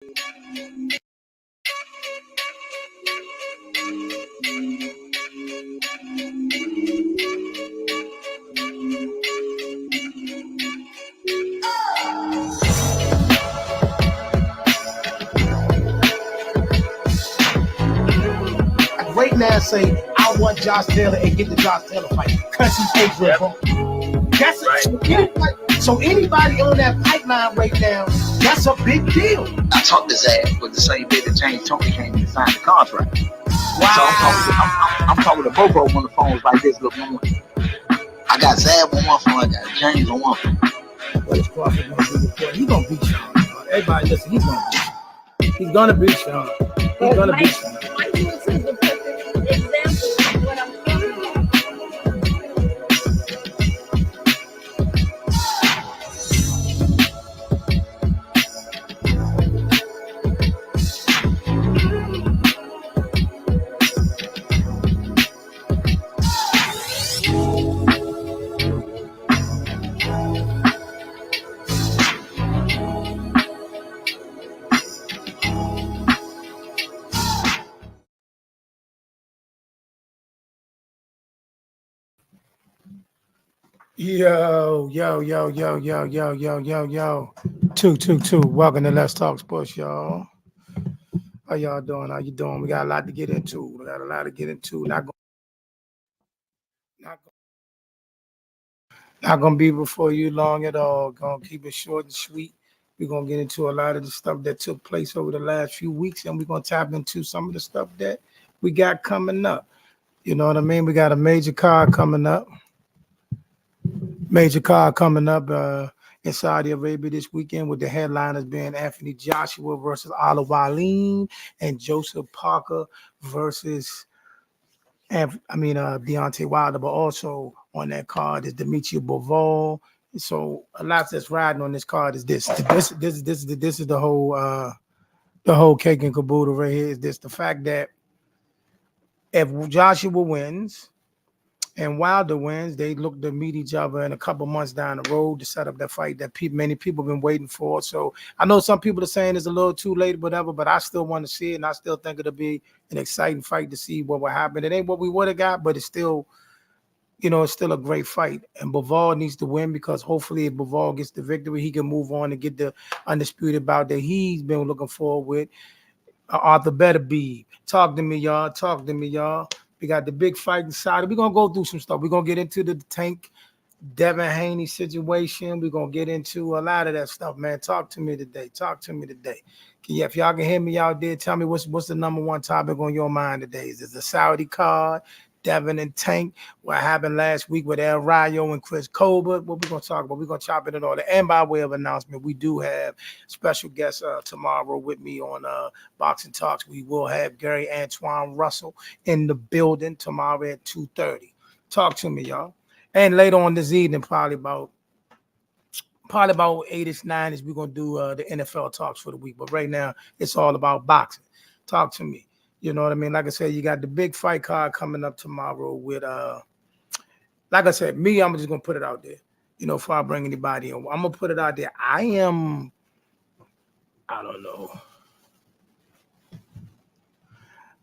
Right now, say I want Josh Taylor and get the Josh Taylor fight because he's April, bro. That's right. So anybody on that pipeline right now, that's a big deal. I talked his ass with the same day that James Tony came in and signed the contract. Wow. So I'm talking to Bobo on the phones like this. Look, I got Zab on one phone, I got James on one phone. What is Crawford gonna do before? He's gonna beat Sean. Everybody listen, he's gonna beat Sean. He's gonna beat Sean. Yo. 222. Welcome to Let's Talk Sports, y'all. How y'all doing? How you doing? We got a lot to get into. Not gonna be before you long at all. Gonna keep it short and sweet. We're gonna get into a lot of the stuff that took place over the last few weeks, and we're gonna tap into some of the stuff that we got coming up. You know what I mean? We got a major card coming up. In Saudi Arabia this weekend, with the headliners being Anthony Joshua versus Al-Walin and Joseph Parker versus Deontay Wilder, but also on that card is Demetri Bivol. So a lot that's riding on this card is this. This is the whole cake and caboodle right here. Is this the fact that if Joshua wins and Wilder wins, they look to meet each other in a couple months down the road to set up that fight that many people have been waiting for. So I know some people are saying it's a little too late, whatever, but I still want to see it, and I still think it'll be an exciting fight to see what will happen. It ain't what we would have got, but it's still, it's still a great fight. And Bivol needs to win because hopefully if Bivol gets the victory, he can move on and get the undisputed bout that he's been looking forward with. Arthur Beterbiev. Talk to me, y'all. We got the big fight inside. We're going to go through some stuff. We're going to get into the Tank Devin Haney situation. We're going to get into a lot of that stuff, man. Talk to me today. Yeah, if y'all can hear me out there, tell me what's the number one topic on your mind today. Is it the Saudi card, Devin and Tank? What happened last week with El Rayo and Chris Colbert? What we're going to talk about? We're going to chop it in order. And by way of announcement, we do have special guests tomorrow with me on Boxing Talks. We will have Gary Antoine Russell in the building tomorrow at 2:30. Talk to me, y'all. And later on this evening, probably about 8ish, 9ish, we're going to do the NFL talks for the week. But right now, it's all about boxing. Talk to me. You know what I mean? Like I said, you got the big fight card coming up tomorrow with, like I said, me, I'm just going to put it out there, before I bring anybody in. I'm going to put it out there. I don't know.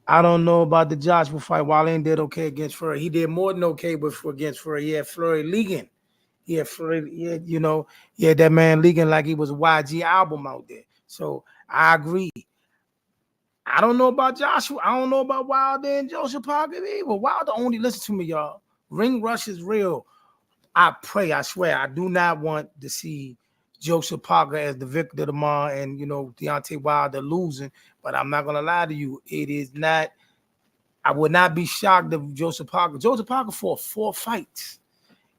I don't know about the Joshua fight. Wallin did okay against Fury. He did more than okay against Fury. He had Fury leaking. He had that man leaking like he was a YG album out there. So I agree. I don't know about Joshua. I don't know about Wilder and Joseph Parker either. Wilder only, listen to me, y'all. Ring rush is real. I swear, I do not want to see Joseph Parker as the victor tomorrow and, Deontay Wilder losing. But I'm not going to lie to you. It is not. I would not be shocked if Joseph Parker fought 4 fights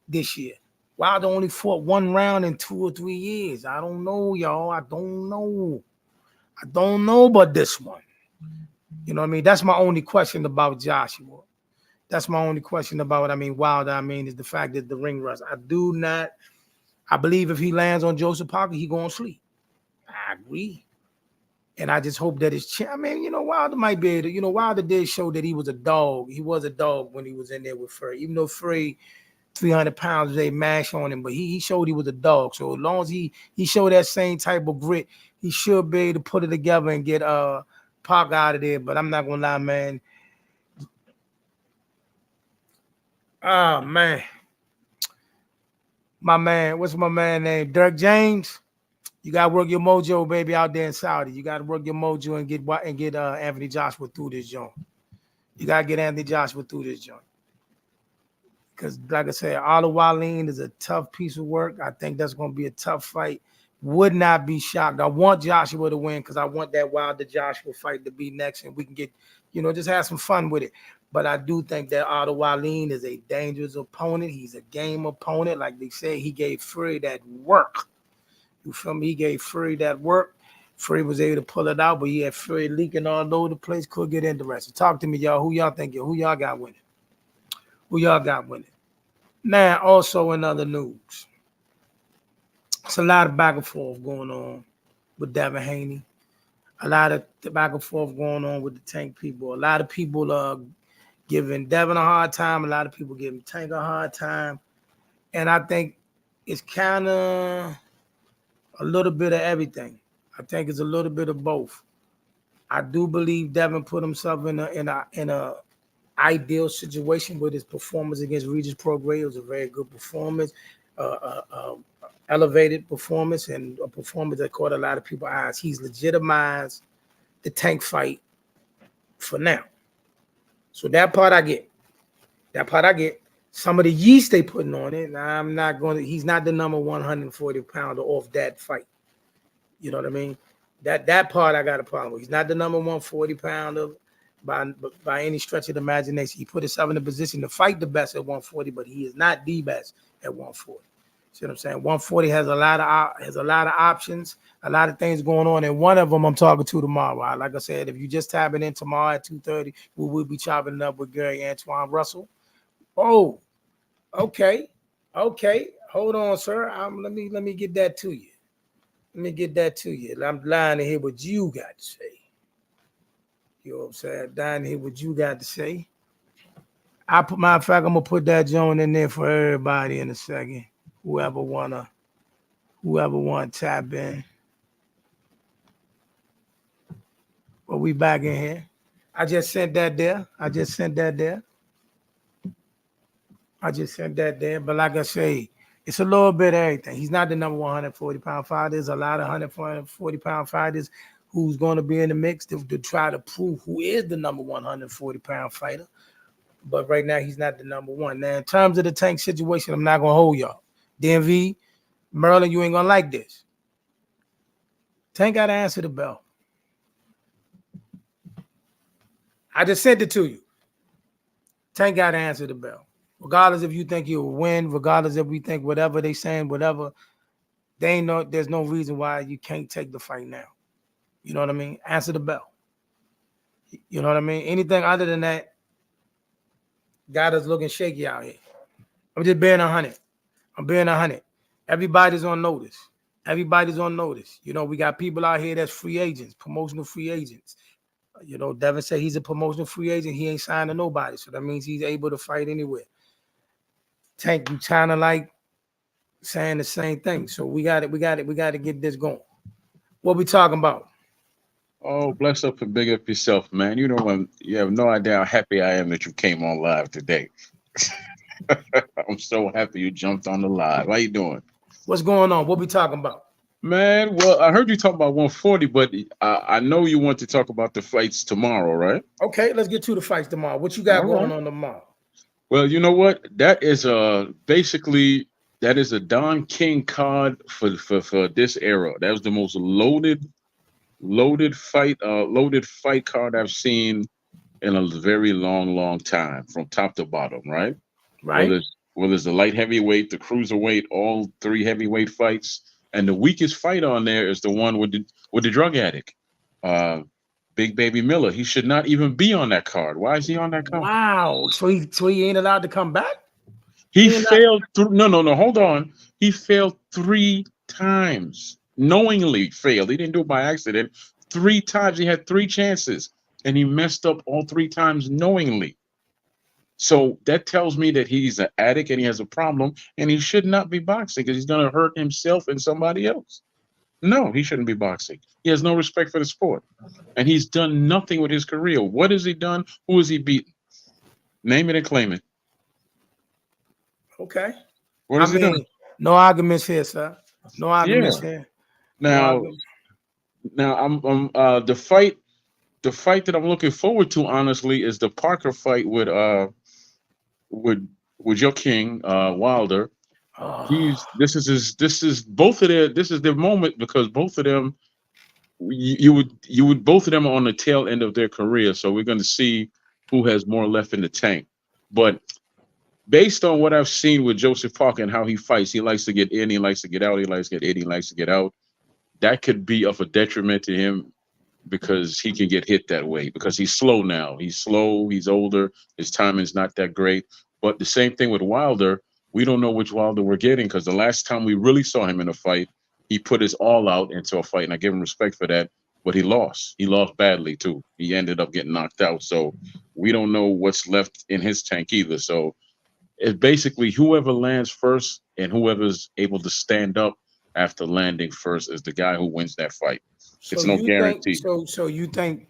this year. Wilder only fought 1 round in 2 or 3 years. I don't know, y'all. I don't know about this one. You know what I mean? That's my only question about Joshua. That's my only question about Wilder. Is the fact that the ring rust. I believe if he lands on Joseph Parker, he going to sleep. I agree. And I just hope that Wilder might be able to, Wilder did show that he was a dog. He was a dog when he was in there with Fury. Even though Fury 300 pounds, they mash on him, but he showed he was a dog. So as long as he showed that same type of grit, he should be able to put it together and get Pac out of there. But I'm not gonna lie, man. Ah, man. My man, what's my man name? Dirk James. You gotta work your mojo, baby, out there in Saudi. You gotta work your mojo and get Anthony Joshua through this joint. You gotta get Anthony Joshua through this joint. Because, like I said, Al-Walin is a tough piece of work. I think that's going to be a tough fight. Would not be shocked. I want Joshua to win because I want that Wilder Joshua fight to be next, and we can get, just have some fun with it. But I do think that Al-Walin is a dangerous opponent. He's a game opponent. Like they say, he gave Fury that work. You feel me? He gave Fury that work. Fury was able to pull it out, but he had Fury leaking all over the place. Could get interested. Talk to me, y'all. Who y'all think? Who y'all got winning? Who y'all got winning? Now, also in other news, it's a lot of back and forth going on with Devin Haney. A lot of back and forth going on with the Tank people. A lot of people are giving Devin a hard time. A lot of people giving Tank a hard time. And I think it's kind of a little bit of everything. I think it's a little bit of both. I do believe Devin put himself in a ideal situation with his performance against Regis Prograis. It was a very good performance, elevated performance, and a performance that caught a lot of people's eyes. He's legitimized the Tank fight for now. So that part I get. Some of the yeast they putting on it, he's not the number 140 pounder off that fight. You know what I mean? That part I got a problem with. He's not the number 140 pounder. By any stretch of the imagination. He put himself in a position to fight the best at 140, but he is not the best at 140. See what I'm saying? 140 has a lot of options, a lot of things going on, and one of them I'm talking to tomorrow. Like I said, if you just tapping in tomorrow at 2:30, we will be chopping it up with Gary Antoine Russell. Oh, okay. Hold on, sir. Let me get that to you. I'm lying to hear what you got to say. You know what I'm saying? Down here, what you got to say? Matter of fact, I'm gonna put that joint in there for everybody in a second. Whoever wanna tap in. But we back in here. I just sent that there. But like I say, it's a little bit of everything. He's not the number 140 pound fighter. There's a lot of 140 pound fighters who's going to be in the mix to try to prove who is the number 140 pound fighter. But right now, he's not the number one. Now, in terms of the Tank situation, I'm not going to hold y'all. DMV, Merlin, you ain't going to like this. Tank got to answer the bell. I just sent it to you. Tank got to answer the bell. Regardless if you think he'll win, regardless if we think whatever they saying, whatever, there's no reason why you can't take the fight now. You know what I mean? Answer the bell. You know what I mean? Anything other than that, got us looking shaky out here. I'm just being 100. Everybody's on notice. You know, we got people out here that's free agents, promotional free agents. You know, Devin said he's a promotional free agent. He ain't signed to nobody. So that means he's able to fight anywhere. Tank, you kind of like saying the same thing. So we got to get this going. What we talking about? Oh, bless up and big up yourself, man. You have no idea how happy I am that you came on live today. I'm so happy you jumped on the live. How you doing? What's going on? What we talking about? Man, well, I heard you talk about 140, but I know you want to talk about the fights tomorrow, right? Okay, let's get to the fights tomorrow. What you got going on tomorrow? Well, you know what? That is basically a Don King card for this era. That was the most loaded fight card I've seen in a very long time, from top to bottom, right? Right. Whether it's the light heavyweight, the cruiserweight, all three heavyweight fights, and the weakest fight on there is the one with the drug addict, Big Baby Miller. He should not even be on that card. Why is he on that card? Wow. So he ain't allowed to come back? He failed through. No. Hold on. He failed 3 times. Knowingly failed. He didn't do it by accident. 3 times. He had 3 chances, and he messed up all 3 times knowingly. So that tells me that he's an addict and he has a problem, and he should not be boxing because he's going to hurt himself and somebody else. No, he shouldn't be boxing. He has no respect for the sport, and he's done nothing with his career. What has he done? Who has he beaten? Name it and claim it. Okay. What has he done? No arguments here, sir. No arguments here. Now, I'm the fight that I'm looking forward to, honestly, is the Parker fight with your king, Wilder. This is both of their, this is their moment, because both of them, you would both of them are on the tail end of their career. So we're going to see who has more left in the tank. But based on what I've seen with Joseph Parker and how he fights, he likes to get in, he likes to get out, he likes to get in, he likes to get out. That could be of a detriment to him, because he can get hit that way, because he's slow now. He's slow, he's older, his timing's not that great. But the same thing with Wilder, we don't know which Wilder we're getting, because the last time we really saw him in a fight, he put his all out into a fight, and I give him respect for that, but he lost. He lost badly too. He ended up getting knocked out. So we don't know what's left in his tank either. So it's basically whoever lands first and whoever's able to stand up after landing first is the guy who wins that fight. It's no guarantee. So you think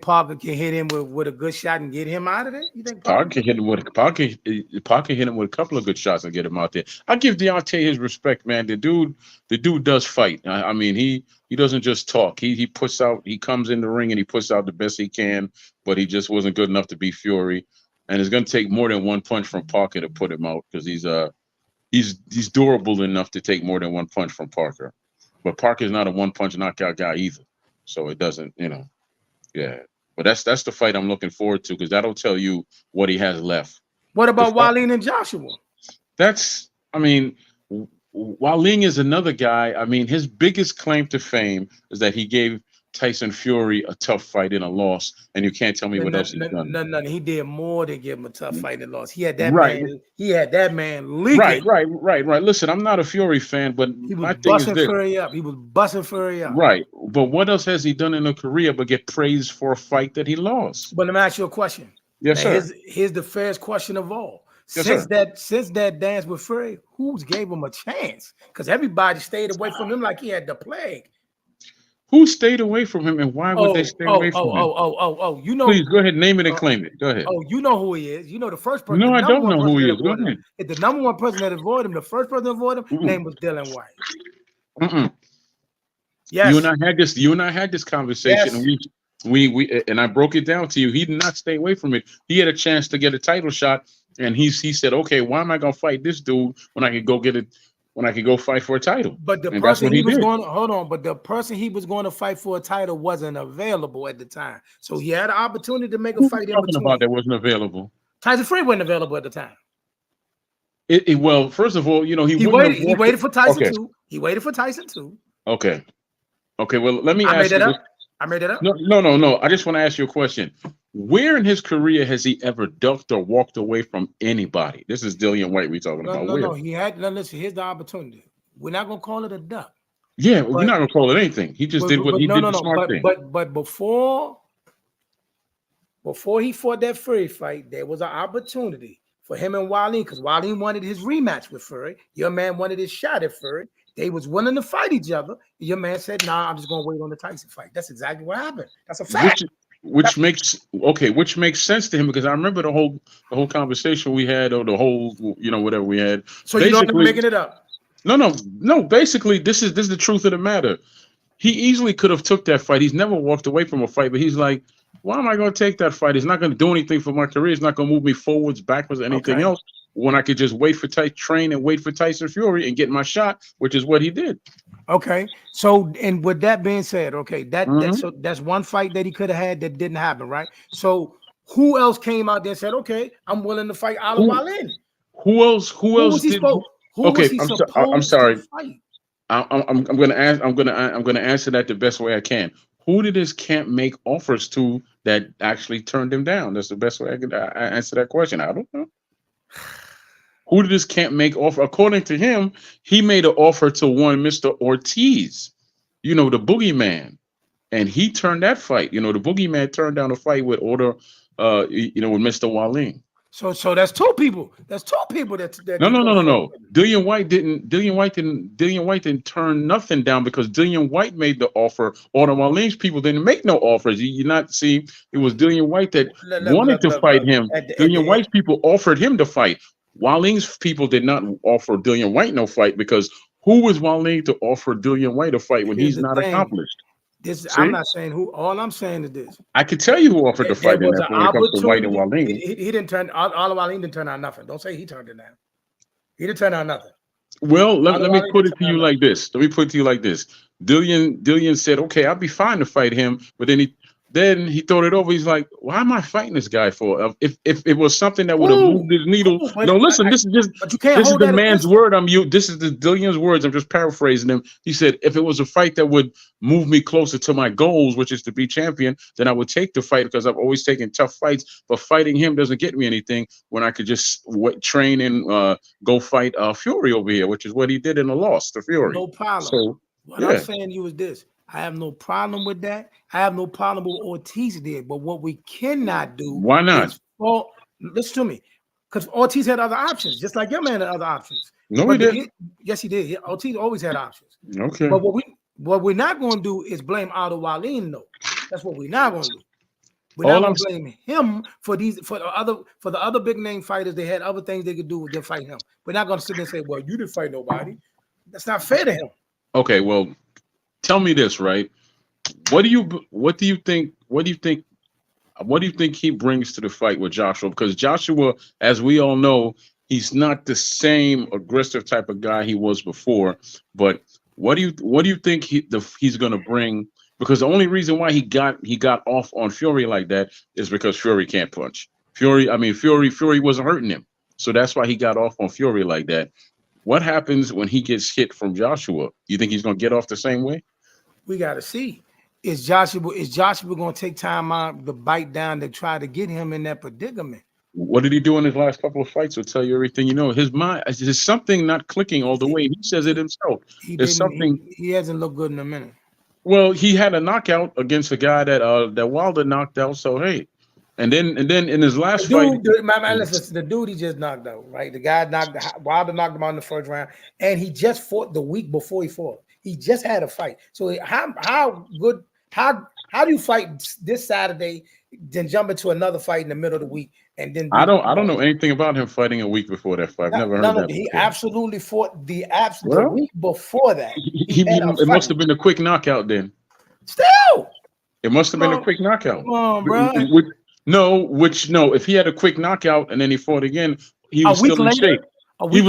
Parker can hit him with a good shot and get him out of there? You think Parker can hit him with a couple of good shots and get him out there. I give Deontay his respect, man. The dude does fight. I mean, he doesn't just talk. He puts out. He comes in the ring and he puts out the best he can. But he just wasn't good enough to beat Fury. And it's going to take more than one punch from Parker to put him out, because he's durable enough to take more than one punch from Parker. But Parker's not a one-punch knockout guy either, so it doesn't, yeah. But that's the fight I'm looking forward to, because that'll tell you what he has left. What about Wallin and Joshua? Wallin is another guy. I mean, his biggest claim to fame is that he gave Tyson Fury a tough fight in a loss, and you can't tell me what else he's done. No, he did more than give him a tough fight in a loss. He had that man. He had that man leaking. Right. Listen, I'm not a Fury fan, but he was busting Fury up. He was busting Fury up. Right, but what else has he done in a career but get praised for a fight that he lost? But let me ask you a question. Yes, now, sir. Here's the fairest question of all. Yes, since that dance with Fury, who's gave him a chance? Because everybody stayed away from him like he had the plague. Who stayed away from him, and why would they stay away from him? You know. Please go ahead, name it and claim it. Go ahead. Oh, you know who he is. You know the first person. No, I don't know who he is. Go ahead. If the number one person that avoided him, the first person to avoid him, name was Dylan White. Yes. You and I had this conversation, yes. and we and I broke it down to you. He did not stay away from it. He had a chance to get a title shot, and he said, "Okay, why am I gonna fight this dude when I could go get it?" When I could go fight for a title. But the person he was going to hold on, but the person he was going to fight for a title wasn't available at the time. So he had an opportunity to make a fight in between. About that wasn't available. Tyson Fury wasn't available at the time. Well, first of all, he waited for Tyson too. He waited for Tyson too. Okay. Well, let me ask you. I made it up. No. I just want to ask you a question. Where in his career has he ever ducked or walked away from anybody? This is Dillian White we're talking about. No. He had. Listen, here's the opportunity. We're not gonna call it a duck. Yeah, we're not gonna call it anything. He just did what he did. The smart thing. But before he fought that Fury fight, there was an opportunity for him and Wallin, because Wallin wanted his rematch with Fury. Your man wanted his shot at Fury. They was willing to fight each other. Your man said, "Nah, I'm just gonna wait on the Tyson fight." That's exactly what happened. That's a fact. Which makes sense to him, because I remember the whole conversation we had, or the whole whatever we had. So you don't making it up. No. Basically, this is the truth of the matter. He easily could have took that fight. He's never walked away from a fight, but he's like, why am I going to take that fight? It's not going to do anything for my career. It's not going to move me forwards, backwards, or anything else. When I could just wait for train and wait for Tyson Fury and get my shot, which is what he did. Okay. So, and with that being said, okay, that's one fight that he could have had that didn't happen, right? So, who else came out there and said, "Okay, I'm willing to fight Wallin"? Who else did? I'm sorry. I'm going to answer that the best way I can. Who did this camp make offers to that actually turned him down? That's the best way I can answer that question. I don't know. Who did this camp make offer? According to him, he made an offer to one Mr. Ortiz, the boogeyman, and he turned that fight. The boogeyman turned down a fight with with Mr. Wallin. So that's two people. That's two people that No. Dillian White didn't turn nothing down because Dillian White made the offer. All the Orleans people didn't make no offers. You not see it was Dillian White that wanted to fight him. Dillian White's people offered him to fight. Orleans people did not offer Dillian White no fight because who was Orleans to offer Dillian White a fight when he's not accomplished? I'm not saying who. All I'm saying is this. I can tell you who offered to fight in that when it comes to White and Orleans. He didn't turn. All of Orleans didn't turn out nothing. Don't say he turned it down. He didn't turn out nothing. Well, let me put it to you like this. Dillian said, "Okay, I'll be fine to fight him," but then he thrown it over. He's like, "Why am I fighting this guy for? If it was something that would have moved his needle." No, listen. This is the man's word. This is the Dillian's words. I'm just paraphrasing him. He said, "If it was a fight that would move me closer to my goals, which is to be champion, then I would take the fight because I've always taken tough fights. But fighting him doesn't get me anything when I could just train and go fight Fury over here, which is what he did in the loss to Fury." No problem. So what I'm saying to you is this. I have no problem with that. I have no problem with what Ortiz did. But what we cannot do. Why not? Well, listen to me. Because Ortiz had other options, just like your man had other options. No, he didn't. Yes, he did. Ortiz always had options. Okay. But what we're not going to do is blame Aldo Wallin, though. That's what we're not going to do. We're not going to blame him for the other big name fighters. They had other things they could do than fight him. We're not going to sit there and say, "Well, you didn't fight nobody." That's not fair to him. Okay, well, tell me this, right? What do you think he brings to the fight with Joshua? Because Joshua, as we all know, he's not the same aggressive type of guy he was before. But what do you think he's going to bring? Because the only reason why he got off on Fury like that is because Fury can't punch. Fury wasn't hurting him, so that's why he got off on Fury like that. What happens when he gets hit from Joshua? You think he's going to get off the same way? We got to see. Is Joshua going to take time out to bite down to try to get him in that predicament? What did he do in his last couple of fights? Will tell you everything you know. His mind is something not clicking all the way. He says it himself. He hasn't looked good in a minute. Well, he had a knockout against a guy that Wilder knocked out. So hey, and then in his last fight, listen, the dude he just knocked out, right? The guy Wilder knocked him out in the first round, and he just fought the week before he fought. He just had a fight. So how do you fight this Saturday, then jump into another fight in the middle of the week, and then I don't know anything about him fighting a week before that fight. I've never heard that. He absolutely fought the week before that. It must have been a quick knockout then. Still, it must have been a quick knockout. Come on, bro. If he had a quick knockout and then he fought again, he was still in shape. He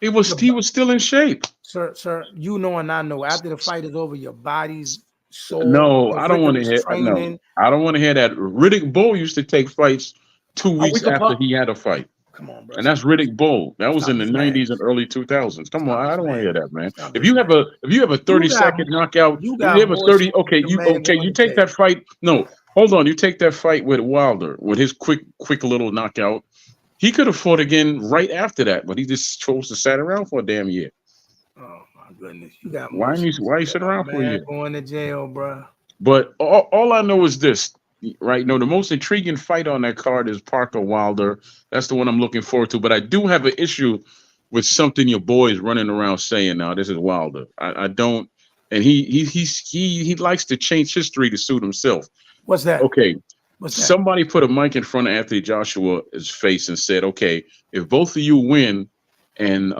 was still in shape. Sir, you know and I know. After the fight is over, your body's so. No, I don't want to hear. No, I don't want to hear that. Riddick Bowe used to take fights 2 weeks after he had a fight. Come on, bro. And that's Riddick Bowe. That was in the 90s and early 2000s. Come on, I don't want to hear that, man. If you have a 30-second knockout, you have a 30. Okay, you take that fight. No, hold on. You take that fight with Wilder with his quick little knockout. He could have fought again right after that, but he just chose to sit around for a damn year. Oh my goodness, you got why you sit around for a year? Going to jail, bro. But all I know is this, right? No, the most intriguing fight on that card is Parker Wilder. That's the one I'm looking forward to. But I do have an issue with something your boy is running around saying now. This is Wilder. I don't, and he likes to change history to suit himself. What's that? Okay. Somebody put a mic in front of Anthony Joshua's face and said, okay, if both of you win, and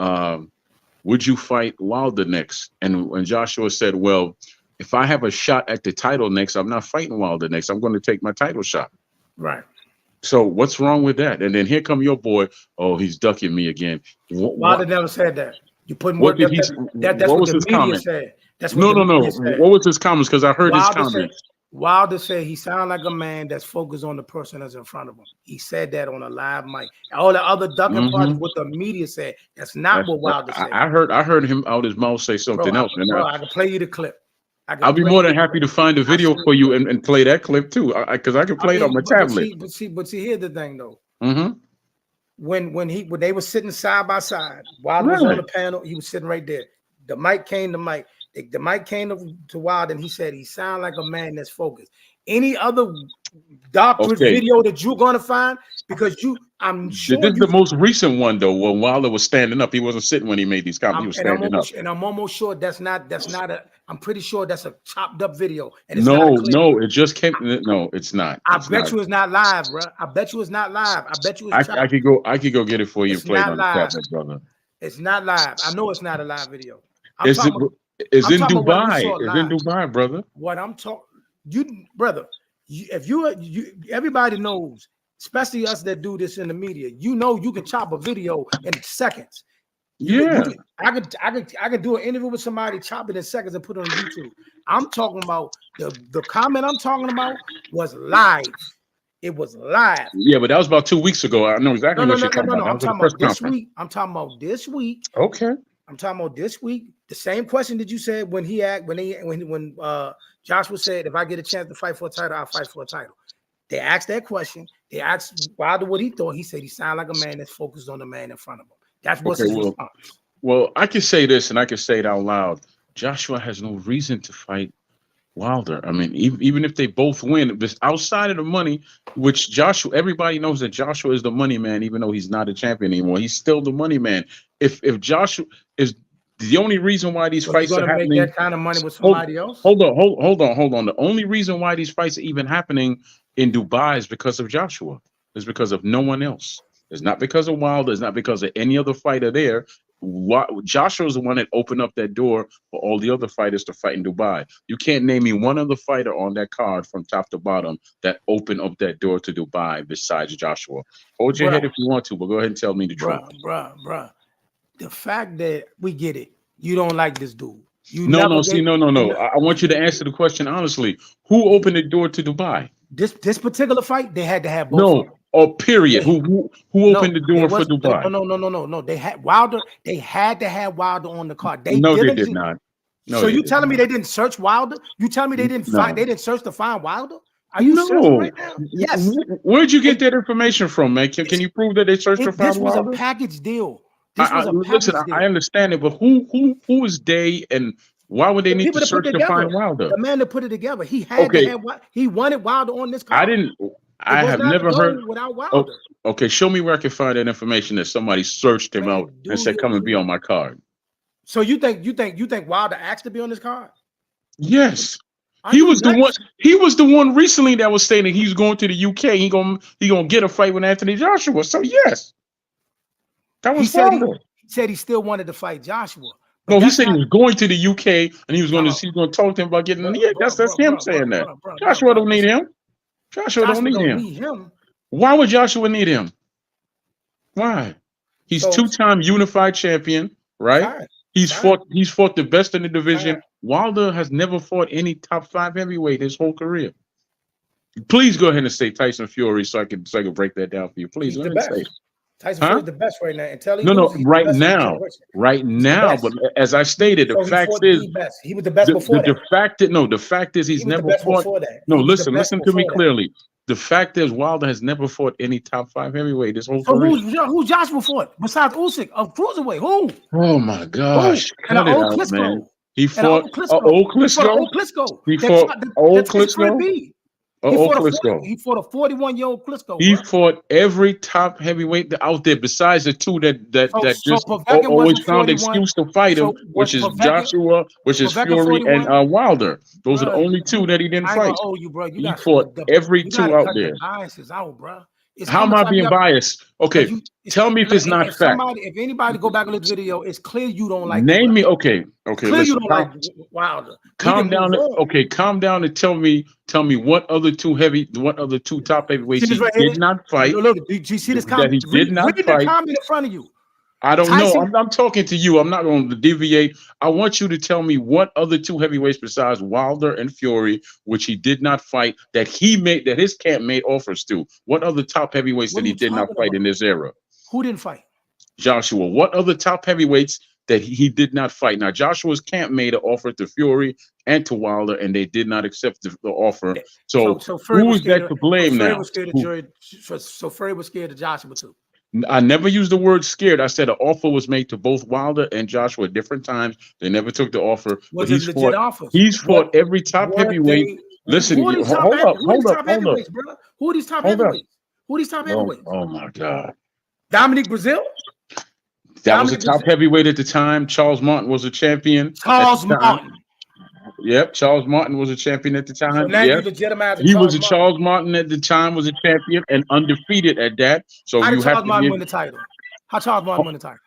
would you fight Wilder next? And when Joshua said, well, if I have a shot at the title next, I'm not fighting Wilder next. I'm going to take my title shot. Right. So what's wrong with that? And then here come your boy. Oh, he's ducking me again. Wilder never said that. You put more. That's what the media said. That's what no. What was his comments? Because I heard his comments. Wilder said he sounded like a man that's focused on the person that's in front of him. He said that on a live mic. All the other ducking parts, what the media said, that's not what Wilder said. I heard him out his mouth say something else. I can play you the clip. I'll be more than happy to find a video for you and play that clip too, because I can play it on my tablet. But see, here's the thing though. Mm-hmm. When they were sitting side by side, Wilder was on the panel, he was sitting right there. The mic came to Wilder, and he said he sounded like a man that's focused. Any other doctorate Okay. video that you're gonna find because I'm sure This is the most recent one though. When Wilder was standing up, he wasn't sitting when he made these comments. He was standing up. And I'm almost sure that's not a. I'm pretty sure that's a chopped up video. And it's not a clip. No, it just came. No, it's not. I bet you it's not live, bro. I bet you it's not live. I bet you it's chopped. I could go get it for you and play it on the tablet, brother. It's not live. I know it's not a live video. It's in Dubai. It's in Dubai, brother. What I'm talking, brother. Everybody knows, especially us that do this in the media. You know, you can chop a video in seconds. I could do an interview with somebody, chop it in seconds, and put it on YouTube. I'm talking about the comment I'm talking about was live. It was live. Yeah, but that was about 2 weeks ago. I know exactly what you're talking about. I'm talking about this week. I'm talking about this week. Okay. I'm talking about this week. The same question that you said when Joshua said, if I get a chance to fight for a title, I'll fight for a title. They asked that question. They asked Wilder what he thought. He said he sounded like a man that's focused on the man in front of him. That's what's his response. Well, I can say this, and I can say it out loud. Joshua has no reason to fight Wilder. I mean, even if they both win, this outside of the money, which Joshua, everybody knows that Joshua is the money man, even though he's not a champion anymore. He's still the money man. If Joshua is the only reason why these fights are happening, make that kind of money with somebody else. Hold on. The only reason why these fights are even happening in Dubai is because of Joshua. It's because of no one else. It's not because of Wilder. It's not because of any other fighter there. Joshua's the one that opened up that door for all the other fighters to fight in Dubai. You can't name me one other fighter on that card from top to bottom that opened up that door to Dubai besides Joshua. Hold your head if you want to, but go ahead and tell me the truth. Bruh. The fact that we get it, you don't like this dude. No. I want you to answer the question honestly. Who opened the door to Dubai? This particular fight, they had to have both. Period. Who opened the door for Dubai? No. They had Wilder. They had to have Wilder on the card. They did not. So you telling me they didn't search Wilder? You telling me they didn't find? They didn't search to find Wilder? Are you searching right now? Yes. Where'd you get that information from, man? Can you prove that they searched to find Wilder? This was a package deal. Listen, I understand it, but who is they and why would they need to search to find Wilder? The man that put it together, he had to have. He wanted Wilder on this card. I have never heard without Wilder. Okay, show me where I can find that information that somebody searched him out and said, "Come and be on my card." So you think Wilder asked to be on this card? Yes. He was the one recently that was saying that he's going to the UK. He gonna get a fight with Anthony Joshua. So yes, that was Wilder. He said he still wanted to fight Joshua. No, he said he was going to the UK and he was going to talk to him about getting. That's him saying that. Joshua don't need him. Joshua don't need him. Why would Joshua need him? Why? He's two-time unified champion, right? He's fought the best in the division. Wilder has never fought any top 5 heavyweight his whole career. Please go ahead and say Tyson Fury so I can break that down for you. Please let me say. Tyson Fury's the best right now. Until he right now. But as I stated, the fact is he was the best before that. The fact is he's never fought. No, listen to me clearly. The fact is Wilder has never fought any top 5 heavyweight this whole career. Who Joshua fought besides Usyk of cruiserweight? Who? Oh my gosh! Cut it out, man. He fought old Klitschko. He fought old Klitschko. He fought a 41-year-old Klitschko. He fought every top heavyweight out there besides the two that just always found an excuse to fight him, which is Joshua, which is Fury, and Wilder. Those are the only two that he didn't fight. He fought every two out there. How am I being biased? Okay, tell me if it's not fact. If anybody go back and look at the video, it's clear you don't like. Name me. Okay. Clear you don't like Wilder. Calm down. Okay, calm down and tell me what other two top heavyweights he did not fight. Look, do you see this comment? That he did not fight. The comment in front of you. I don't know. I'm talking to you. I'm not going to deviate. I want you to tell me what other two heavyweights besides Wilder and Fury, which he did not fight, that his camp made offers to. What other top heavyweights that he did not fight in this era? Who didn't fight? Joshua. What other top heavyweights that he did not fight? Now, Joshua's camp made an offer to Fury and to Wilder, and they did not accept the offer. So who is that to blame now? So Fury was scared of Joshua too. I never used the word scared. I said an offer was made to both Wilder and Joshua at different times. They never took the offer. He's fought every top heavyweight Listen, Who are these top hold up, heavyweights, brother? Who are these top hold up. heavyweights? Who are these top heavyweights? Oh my God. Dominic Brazil? That was a top heavyweight at the time. Charles Martin was a champion. Charles Martin. Yep, Charles Martin was a champion at the time. So now yes. you legitimizing He Charles was a Martin. Charles Martin at the time, was a champion and undefeated at that. So How you did have Charles to Martin give, win the title? How Charles Martin won the title?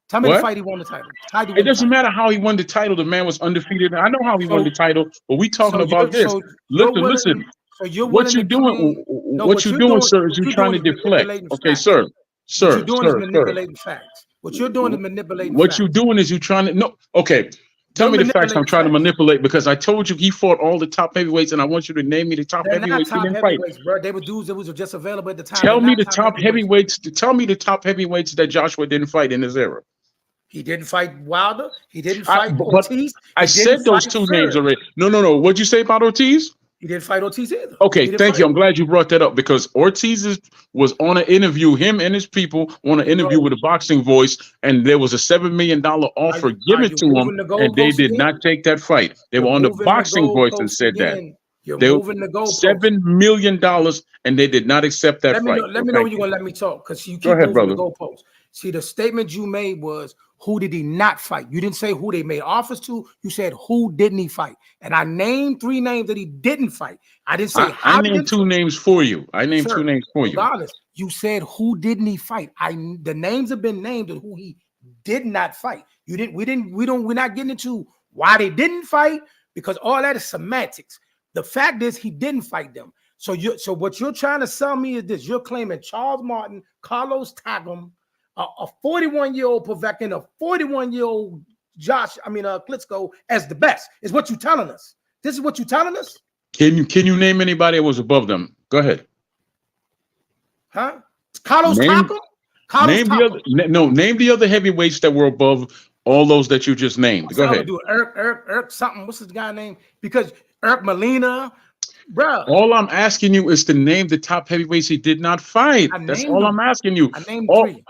Tell me What? the fight he won the title. How did he It win the doesn't title? matter how he won the title. The man was undefeated. I know how he So- won the title, but we talking so about you're- this. so you're willing- Listen. So you're What willing you to doing? claim- No, What you doing, sir? Is you trying to doing is deflect? manipulating Okay, facts. sir. What Sir, you're doing is manipulating facts. What you're doing is manipulating What facts. you doing is you trying to no. Okay, tell me the facts. I'm trying to manipulate because I told you he fought all the top heavyweights, and I want you to name me the top They're not heavyweights he top didn't fight. heavyweights, bro. They were dudes that was just available at the time. Tell They're me not the top heavyweights. Tell me the top heavyweights that Joshua didn't fight in his era. He didn't fight Wilder. He didn't fight Ortiz. I said those two names already. No. What'd you say about Ortiz? He didn't fight Ortiz either. Okay, thank you. I'm glad you brought that up because Ortiz was on an interview, him and his people on an interview with a Boxing Voice, and there was a $7 million offer given to him, and they did not take that fight. They were on the Boxing Voice and said that. You're moving the goalpost. $7 million, and they did not accept that fight. Let me know when you're going to let me talk because you keep moving the goalpost. See, the statement you made was, who did he not fight? You didn't say who they made offers to. You said, who didn't he fight? And I named 3 names that he didn't fight. I didn't say how. I named 2 names for you. I named 2 names for you. Regardless, you said, who didn't he fight? The names have been named of who he did not fight. You didn't. We're not getting into why they didn't fight because all that is semantics. The fact is he didn't fight them. So what you're trying to sell me is this. You're claiming Charles Martin, Carlos Takam, a 41-year-old Povetkin, a 41-year-old Klitschko as the best is what you're telling us. This is what you're telling us. Can you name anybody that was above them? Go ahead. Huh? Carlos Takam? Name the other heavyweights that were above all those that you just named. Go ahead. Do Irk something. What's this guy name? Because Irk Molina, bro. All I'm asking you is to name the top heavyweights he did not fight. That's all I'm asking you. I named 3.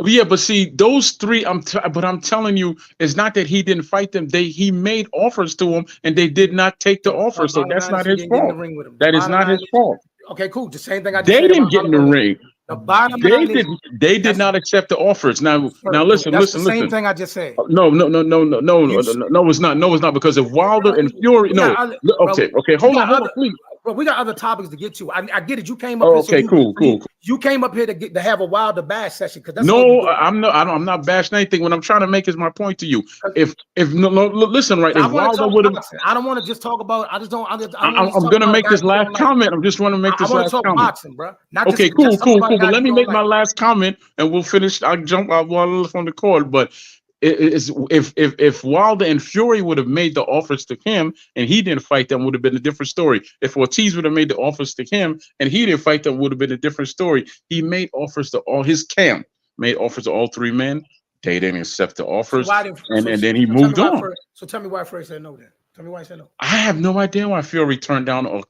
Yeah, but see, those 3. I'm telling you, it's not that he didn't fight them. He made offers to them, and they did not take the offer. So that's not his fault. That is not his fault. Okay, cool. The same thing I just They didn't get in the ring. The bottom line they did not accept the offers. Now listen. Same thing I just said. No, it's not. No, it's not because if Wilder and Fury. Okay, hold on, please. But we got other topics to get to. I get it. You came up. Cool. You came up here to have a Wilder bash session because that's I'm not bashing anything. What I'm trying to make is my point to you. Listen, right? If Wilder would have, I don't want to just talk about. I'm gonna make this last comment. I just want to make this last comment. Boxing, bro. Okay, cool. But let me make my last comment, and we'll finish. I'll jump out on the court, but. If Wilder and Fury would have made the offers to him and he didn't fight them, would have been a different story. If Ortiz would have made the offers to him and he didn't fight them, would have been a different story. He made offers to all his camp, made offers to all 3 men. They didn't accept the offers, and then he moved on. So tell me why Fury said no then. Tell me why he said no. I have no idea why Fury turned down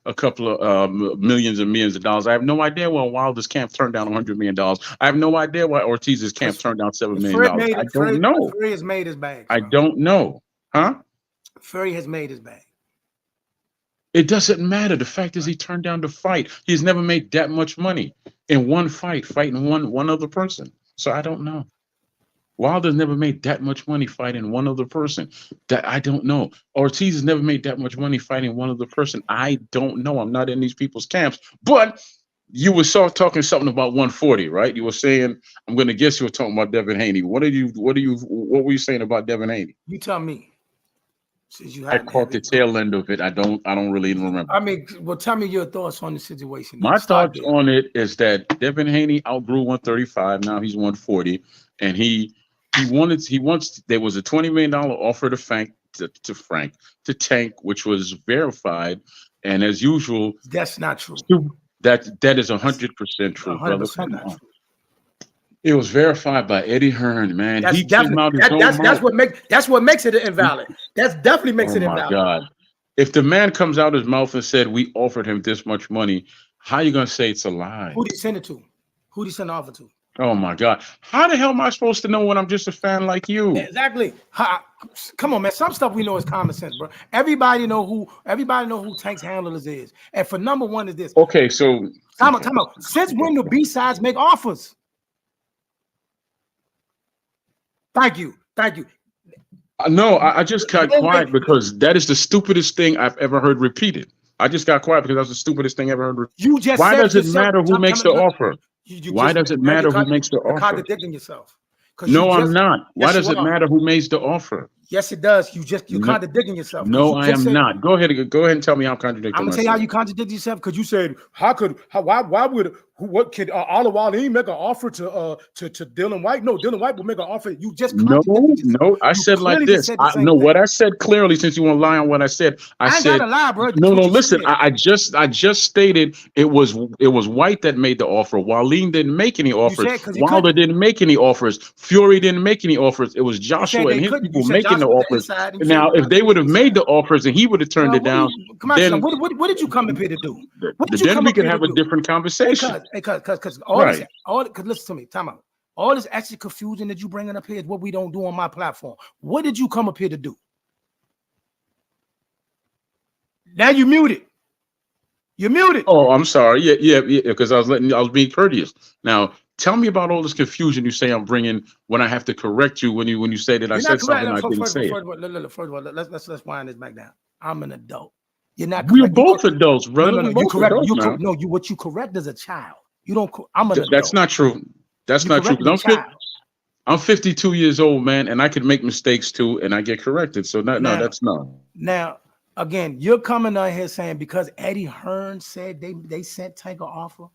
a couple of millions and millions of dollars. I have no idea why Wilder's camp turned down $100 million. I have no idea why Ortiz's camp turned down $7 million. I don't know. Fury has made his bag. I don't know. Huh? Fury has made his bag. It doesn't matter. The fact is he turned down the fight. He's never made that much money in one fight, fighting one other person. So I don't know. Wilder's never made that much money fighting one other person. That I don't know. Ortiz has never made that much money fighting one other person. I don't know. I'm not in these people's camps. But you were talking something about 140, right? You were saying, I'm going to guess you were talking about Devin Haney. What were you saying about Devin Haney? You tell me. I caught the tail end of it. I don't really even remember. I mean, well, tell me your thoughts on the situation. My thoughts on it is that Devin Haney outgrew 135. Now he's 140, and there was a $20 million offer to Tank, which was verified, and as usual, that's not true. That is 100% true, brother. Come on. It was verified by Eddie Hearn, man. That's what makes it invalid. That definitely makes it invalid. Oh my God! If the man comes out his mouth and said we offered him this much money, how are you gonna say it's a lie? Who did he send it to? Who did he send the offer to? Oh my God! How the hell am I supposed to know when I'm just a fan like you? Exactly. Come on, man. Some stuff we know is common sense, bro. Everybody know who Tank's handlers is. And for number one is this. Okay, so Time okay. out. Since when do B-sides make offers? Thank you. No, I just got quiet because that is the stupidest thing I've ever heard repeated. I just got quiet because that's the stupidest thing I ever heard. You just Why said does it yourself. matter who makes the offer? Why does it matter who makes the You're offer? contradicting yourself. No, I'm not. Why Yes, does you it are. matter who makes the offer? Yes, it does. You're No, contradicting yourself. no, I am not. Go ahead and tell me how I'm contradicting I'm gonna tell you how myself. you contradict yourself because you said why would what could Alawali make an offer to Dylan White? No, Dylan White will make an offer. You just contradicted yourself. No. I You said like clearly this. said the same thing. What I said clearly, since you want to lie on what I said, I ain't said gotta lie, bro. no. What you Listen, said. I just stated it was White that made the offer. Waleem didn't make any offers. said 'cause he Wilder couldn't. didn't make any offers. Fury didn't make any offers. It was You said Joshua they and his couldn't. You people said making the Joshua the offers. inside. And you Now, said if they would have inside. made the offers and he would have turned it down, come on, then what did you come up here to do? What did you then come we up could here have to a do? different conversation. Because Right. because listen to me, time out. All this extra confusion that you bringing up here is what we don't do on my platform. What did you come up here to do? Now you muted. You're muted. Oh, I'm sorry. Yeah. Because I was being courteous. Now, tell me about all this confusion you say I'm bringing when I have to correct you when you say that I You're said not correct. something I didn't say. First of all, let's wind this back down. I'm an adult. You're not We're correct. both adults, brother. No. We're You both correct. adults now. What you correct is a child. You don't. I'm an adult. That's not true. That's not true. I'm 52 years old, man, and I can make mistakes too, and I get corrected. So that's no. Now, again, you're coming out here saying because Eddie Hearn said they sent Tank an offer,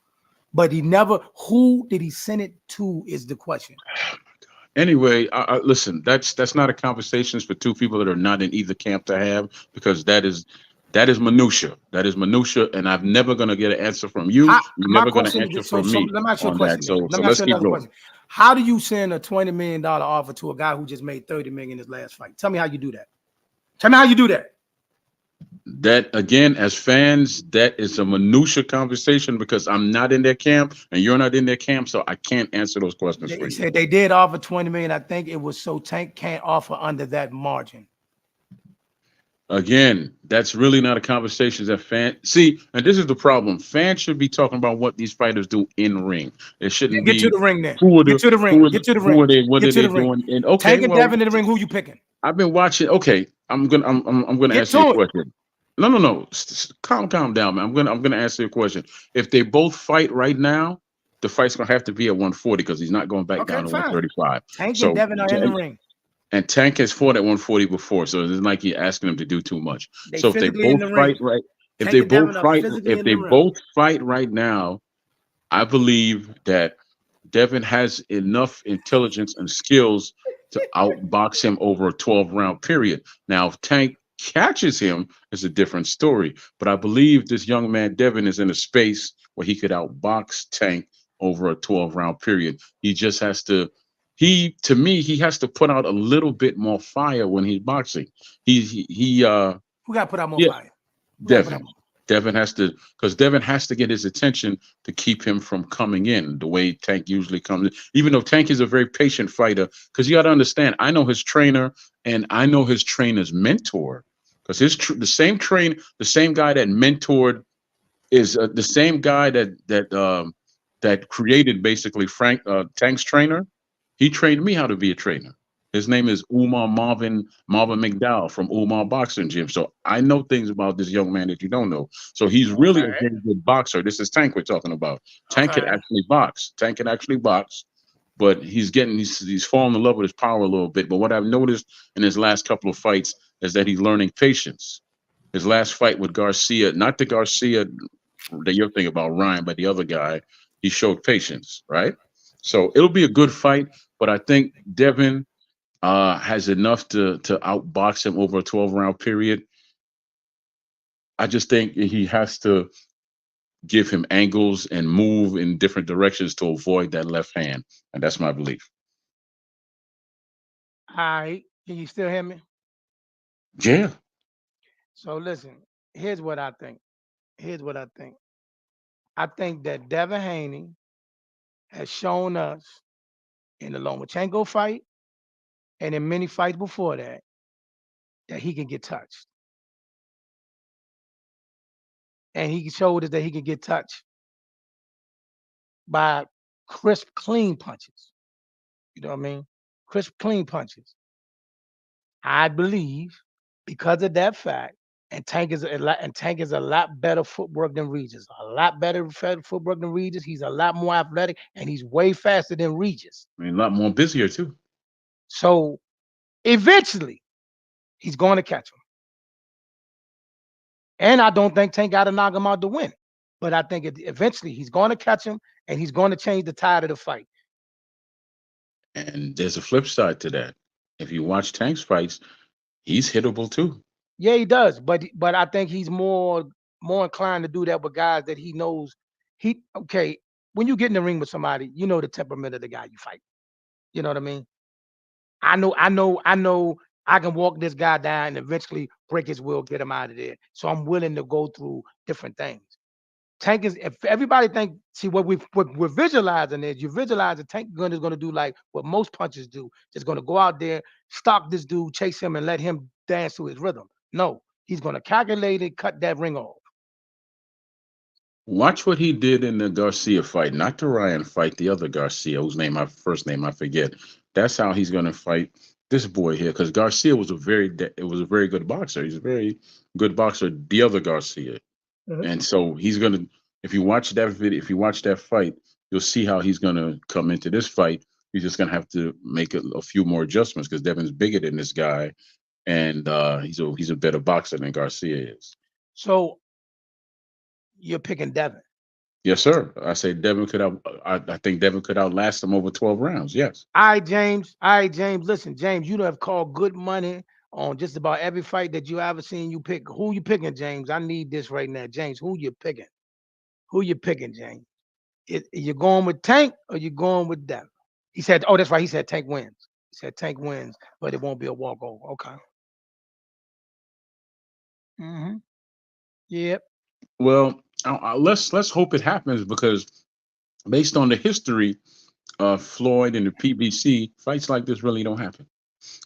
but he never. Who did he send it to? Is the question. Anyway, listen. That's not a conversation for two people that are not in either camp to have, because that is minutia. That is minutia, and I'm never going to get an answer from you. You're never going to answer from me let me ask you a question. So let's keep going. How do you send a $20 million offer to a guy who just made $30 million in his last fight? Tell me how you do that. That again, as fans, that is a minutia conversation because I'm not in their camp and you're not in their camp, so I can't answer those questions for you. He said they did offer $20 million. I think it was so Tank can't offer under that margin. Again, that's really not a conversation that fans see, and this is the problem. Fans should be talking about what these fighters do in ring. It shouldn't get to the ring then. Get to the ring. What are they doing? And okay, Tank and Devin in the ring. Who you picking? I've been watching. Okay, I'm gonna ask you a question. No. Calm down, man. I'm gonna answer your question. If they both fight right now, the fight's gonna have to be at 140 because he's not going back down to 135. Tank and Devin are in the ring. And Tank has fought at 140 before, so it's like you're asking him to do too much. So if they both fight right, if they both fight right now, I believe that Devin has enough intelligence and skills to outbox him over a 12-round period. Now, if Tank catches him, it's a different story. But I believe this young man, Devin, is in a space where he could outbox Tank over a 12-round period. He just has to. He has to put out a little bit more fire when he's boxing. Who got to put out more fire? Devin has to, because Devin has to get his attention to keep him from coming in the way Tank usually comes in. Even though Tank is a very patient fighter, because you got to understand, I know his trainer and I know his trainer's mentor, because the same guy that mentored is the same guy that created basically Tank's trainer. He trained me how to be a trainer. His name is Marvin McDowell from Umar Boxing Gym. So I know things about this young man that you don't know. So he's really a very good boxer. This is Tank we're talking about. Tank can actually box. But he's fallen in love with his power a little bit. But what I've noticed in his last couple of fights is that he's learning patience. His last fight with Garcia, not the Garcia that you're thinking about, Ryan, but the other guy, he showed patience, right? So it'll be a good fight, but I think Devin has enough to outbox him over a 12-round period. I just think he has to give him angles and move in different directions to avoid that left hand, and that's my belief. All right, can you still hear me? Yeah. So listen, here's what I think. I think that Devin Haney has shown us in the Lomachenko fight and in many fights before that he can get touched. And he showed us that he can get touched by crisp, clean punches. You know what I mean? Crisp, clean punches. I believe because of that fact, and Tank is a lot better footwork than Regis. A lot better footwork than Regis. He's a lot more athletic, and he's way faster than Regis. I mean, a lot more busier too. So eventually, he's going to catch him. And I don't think Tank got to knock him out to win. But I think eventually he's going to catch him, and he's going to change the tide of the fight. And there's a flip side to that. If you watch Tank's fights, he's hittable too. Yeah, he does. But I think he's more inclined to do that with guys that he knows. Okay, when you get in the ring with somebody, you know the temperament of the guy you fight. You know what I mean? I know I can walk this guy down and eventually break his will, get him out of there. So I'm willing to go through different things. Tank is, if everybody think, see what we're visualizing is, you visualize a Tank gun is going to do like what most punchers do. Just going to go out there, stalk this dude, chase him, and let him dance to his rhythm. No, he's going to calculate it, cut that ring off. Watch what he did in the Garcia fight, not the Ryan fight, the other Garcia, whose first name I forget. That's how he's going to fight this boy here, because Garcia was a very good boxer. He's a very good boxer. The other Garcia. And so he's gonna. If you watch that video, if you watch that fight, you'll see how he's gonna come into this fight. He's just gonna have to make a few more adjustments because Devin's bigger than this guy, and he's a better boxer than Garcia is. So you're picking Devin? Yes, sir. I say Devin could out. I think Devin could outlast him over 12 rounds. Yes. All right, James. Listen, James, you have called good money on just about every fight that you ever seen. You pick. Who you picking, James? I need this right now, James. Who you picking? Who you picking, James? You going with Tank or you going with Devin? He said, "Oh, that's right." He said Tank wins. He said Tank wins, but it won't be a walkover. Okay. Yep. Well, let's hope it happens because based on the history of Floyd and the PBC, fights like this really don't happen.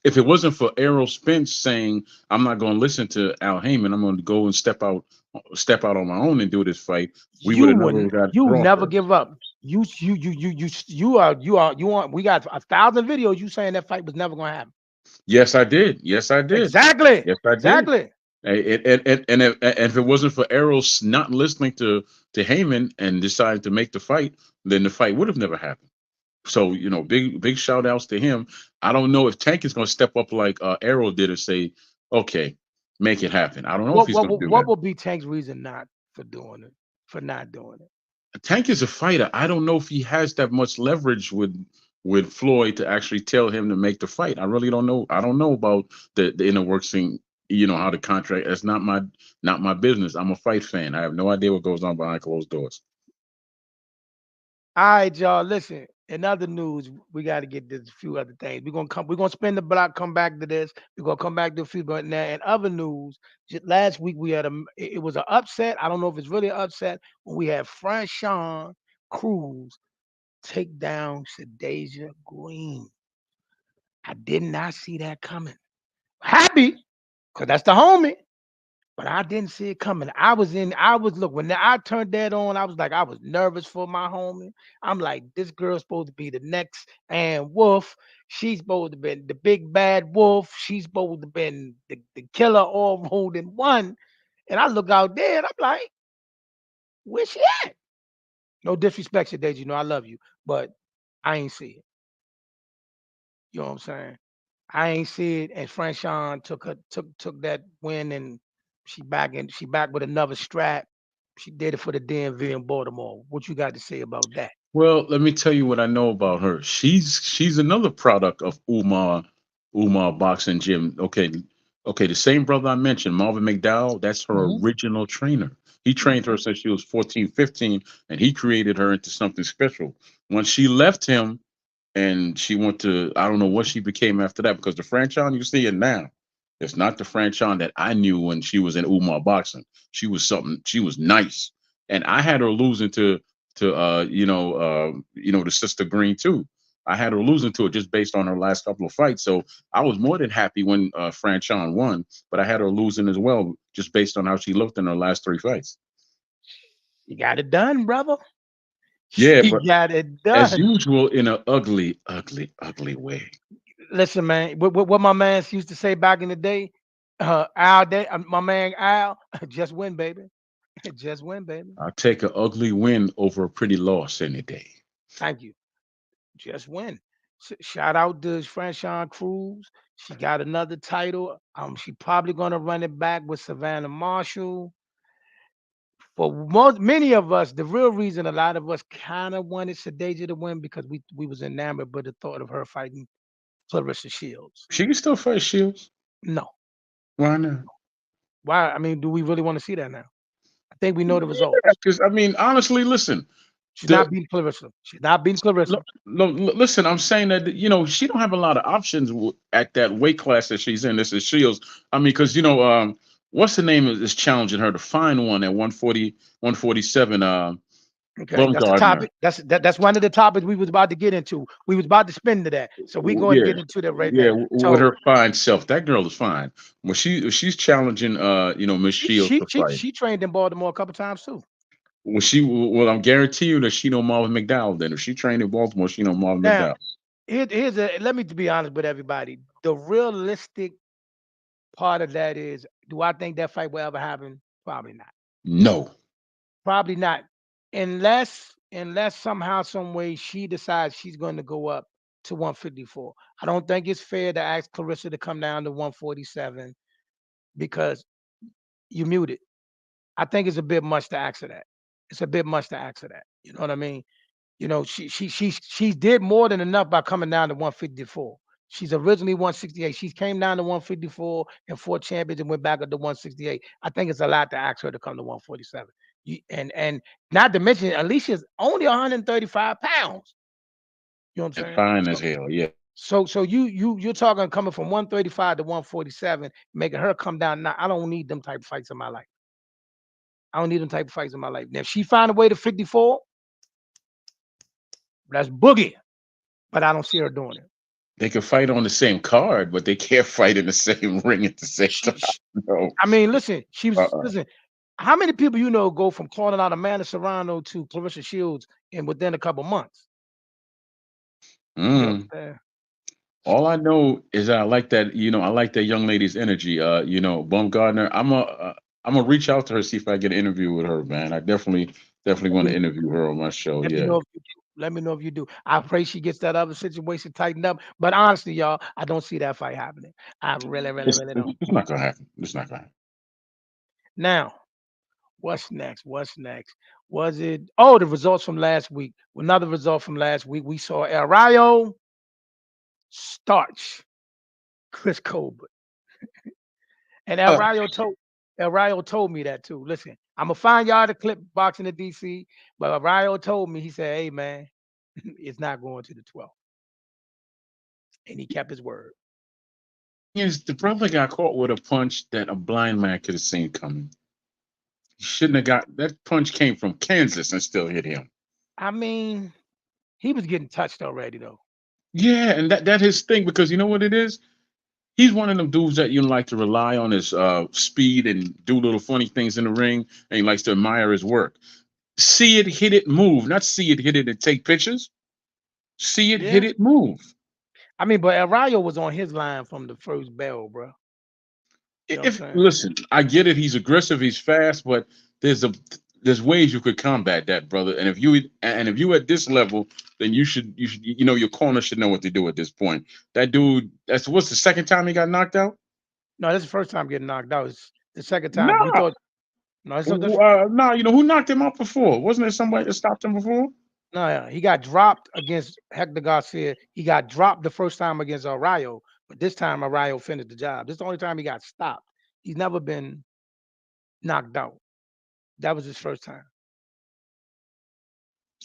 If it wasn't for Errol Spence saying, "I'm not going to listen to Al Heyman, I'm going to go and step out on my own and do this fight," we would have never got. You never give up. You want. We got 1,000 videos. You saying that fight was never going to happen. Yes, I did. Yes, I did. Exactly. Yes, I did. Exactly. And if it wasn't for Errol not listening to Heyman and deciding to make the fight, then the fight would have never happened. So, big shout outs to him. I don't know if Tank is going to step up like Errol did and say, "Okay, make it happen." I don't know if he's going to do that. What would be Tank's reason not doing it? Tank is a fighter. I don't know if he has that much leverage with Floyd to actually tell him to make the fight. I really don't know. I don't know about the inner working, how the contract. That's not my business. I'm a fight fan. I have no idea what goes on behind closed doors. All right, y'all. Listen. In other news, we got to get this a few other things. We're gonna spin the block, come back to this. We're gonna come back to a few, but now in other news, just last week we had it was an upset. I don't know if it's really an upset when we had Franchon Crews take down Shadeja Green. I did not see that coming. Happy, because that's the homie. But I didn't see it coming. Look, when I turned that on, I was nervous for my homie. I'm like, this girl's supposed to be the next Ann Wolf. She's supposed to be the big bad wolf. She's supposed to be the killer all rolled in one. And I look out there and I'm like, where's she at? No disrespect, Shadeja, I love you, but I ain't see it. You know what I'm saying? I ain't see it. And Franchon took that win, and she back with another strap. She did it for the DMV in Baltimore. What you got to say about that? Well, let me tell you what I know about her. She's another product of Umar Boxing Gym. Okay, the same brother I mentioned, Marvin McDowell, that's her original trainer. He trained her since she was 14, 15, and he created her into something special. When she left him and she went to, I don't know what she became after that, because the Franchon you see it now, it's not the Franchon that I knew when she was in Umar Boxing. She was nice. And I had her losing to the Sister Green too. I had her losing to it just based on her last couple of fights. So I was more than happy when Franchon won, but I had her losing as well, just based on how she looked in her last 3 fights. You got it done, brother. Yeah, He but got it as done. usual, in an ugly, ugly, ugly way. Listen, man, what my man used to say back in the day, my man Al, just win, baby. Just win, baby. I'll take an ugly win over a pretty loss any day. Thank you. Just win. Shout out to Franchon Crews. She got another title. She probably gonna run it back with Savannah Marshall. For many of us, the real reason a lot of us kind of wanted Sadeja to win because we was enamored by the thought of her fighting Clarissa Shields. She can still fight Shields. No. Why not? Why? I mean, do we really want to see that now? I think we know the results. Because I mean, honestly, listen. She's not beating Clarissa. She's not beating Clarissa. No, listen. I'm saying that she don't have a lot of options at that weight class that she's in. This is Shields. I mean, because what's the name is challenging her to find one at 140, 147. Okay, that's the topic. That's one of the topics we was about to get into. We was about to spin to that, so we go and get into that right now. Yeah, with her fine self, that girl is fine. When she's challenging, Miss Shields to fight. She trained in Baltimore a couple times too. Well, I'm guarantee you that she know Marvin McDowell. Then if she trained in Baltimore, she know Marvin McDowell. Let me be honest with everybody. The realistic part of that is, do I think that fight will ever happen? Probably not. No, probably not, unless somehow, some way she decides she's going to go up to 154. I don't think it's fair to ask Clarissa to come down to 147 because you muted. I think it's a bit much to ask her that. It's a bit much to ask her that. You know what I mean? She did more than enough by coming down to 154. She's originally 168. She came down to 154 and 4 champions and went back up to 168. I think it's a lot to ask her to come to 147. And not to mention, Alicia's only 135 pounds. You know what I'm saying? Fine as hell, yeah. So you're talking coming from 135 to 147, making her come down. Now I don't need them type of fights in my life. I don't need them type of fights in my life. Now if she find a way to 54, that's boogie. But I don't see her doing it. They can fight on the same card, but they can't fight in the same ring at the same time. No. I mean, listen, listen. How many people go from calling out Amanda Serrano to Clarissa Shields within a couple months? All I know is that I like that. I like that young lady's energy. Baumgardner. I'm gonna reach out to her, see if I get an interview with her, man. I definitely want to interview her on my show. Let me know if you do. I pray she gets that other situation tightened up. But honestly, y'all, I don't see that fight happening. I really don't. It's not gonna happen. It's not gonna happen. Now, what's next? Was it? Oh, the results from last week. Another result from last week. We saw El Rayo starch Chris Colbert. And El Rayo told me that too. Listen, I'm gonna find y'all the clip boxing in DC, but Rayo told me, he said, "Hey man, it's not going to the 12th," and he kept his word. Yes, the brother got caught with a punch that a blind man could have seen coming. He shouldn't have got that punch. Came from Kansas and still hit him. I mean, he was getting touched already though. Yeah, and that his thing, because you know what it is. He's one of them dudes that you like to rely on his speed and do little funny things in the ring, and he likes to admire his work. See it, hit it, move. Not see it, hit it, and take pictures. See it, hit it, move. I mean, but El Rayo was on his line from the first bell, bro. Listen, I get it. He's aggressive, he's fast, but there's ways you could combat that, brother. And if you at this level, then you should your corner should know what to do at this point. That dude, what's the second time he got knocked out? No, that's the first time getting knocked out. It's the second time. No. We thought, who knocked him out before? Wasn't there somebody that stopped him before? No, he got dropped against Hector Garcia. He got dropped the first time against Rayo, but this time Rayo finished the job. This is the only time he got stopped. He's never been knocked out. That was his first time.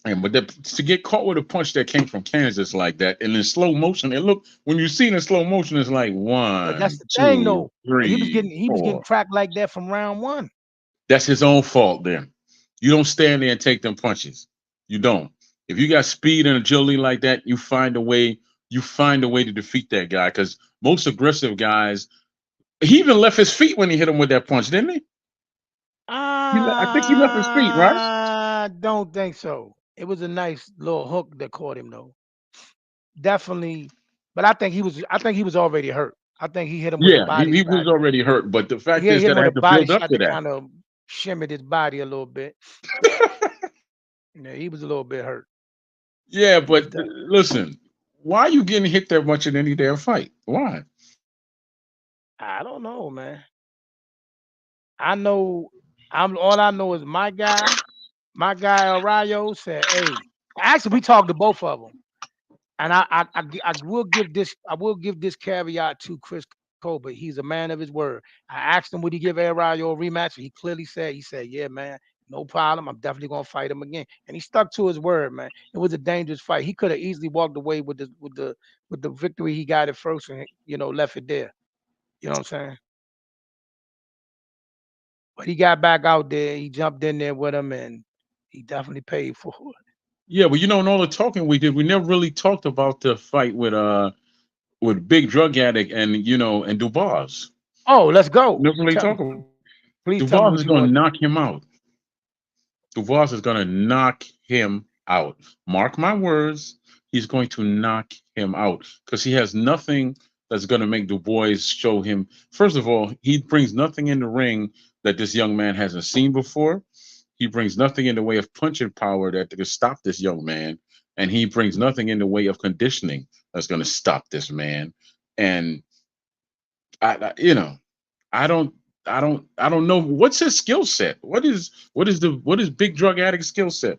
And but to get caught with a punch that came from Kansas like that, and in slow motion, when you see it in slow motion, it's like 1. But that's the 2, thing, though. 3, he was getting 4. cracked like that from round 1. That's his own fault. Then you don't stand there and take them punches. You don't. If you got speed and agility like that, you find a way. You find a way to defeat that guy. Because most aggressive guys, he even left his feet when he hit him with that punch, didn't he? I think he left his feet, right? I don't think so. It was a nice little hook that caught him though. Definitely, but I think he was already hurt. I think he hit him with a Yeah, body he was shot. already hurt. But the He fact hit is him that I with a had to body build up shot to that that. kind of shimmered his body a little bit. Yeah, he was a little bit hurt. Yeah, He was but done. listen, why are you getting hit that much in any damn fight? Why? I don't know, man. I know I'm all I know is my guy Rayo said, hey, actually we talked to both of them. And I will give this caveat to Chris Colbert. He's a man of his word. I asked him would he give Rayo a rematch. He clearly said, yeah, man, no problem. I'm definitely gonna fight him again. And he stuck to his word, man. It was a dangerous fight. He could have easily walked away with the victory he got at first and left it there. You know what I'm saying? But he got back out there, he jumped in there with him and he definitely paid for it. Yeah, but in all the talking we did, we never really talked about the fight with Big Drug Addict and and Dubois. Oh, let's go. Never really talk about. Please tell me Dubois what is you going to want. knock him out. Dubois is going to knock him out. Mark my words, he's going to knock him out because he has nothing that's going to make Dubois show him. First of all, he brings nothing in the ring that this young man hasn't seen before. He brings nothing in the way of punching power that can stop this young man, and he brings nothing in the way of conditioning that's going to stop this man. And I I don't I don't know what's his skill set. What is Big Drug Addict skill set?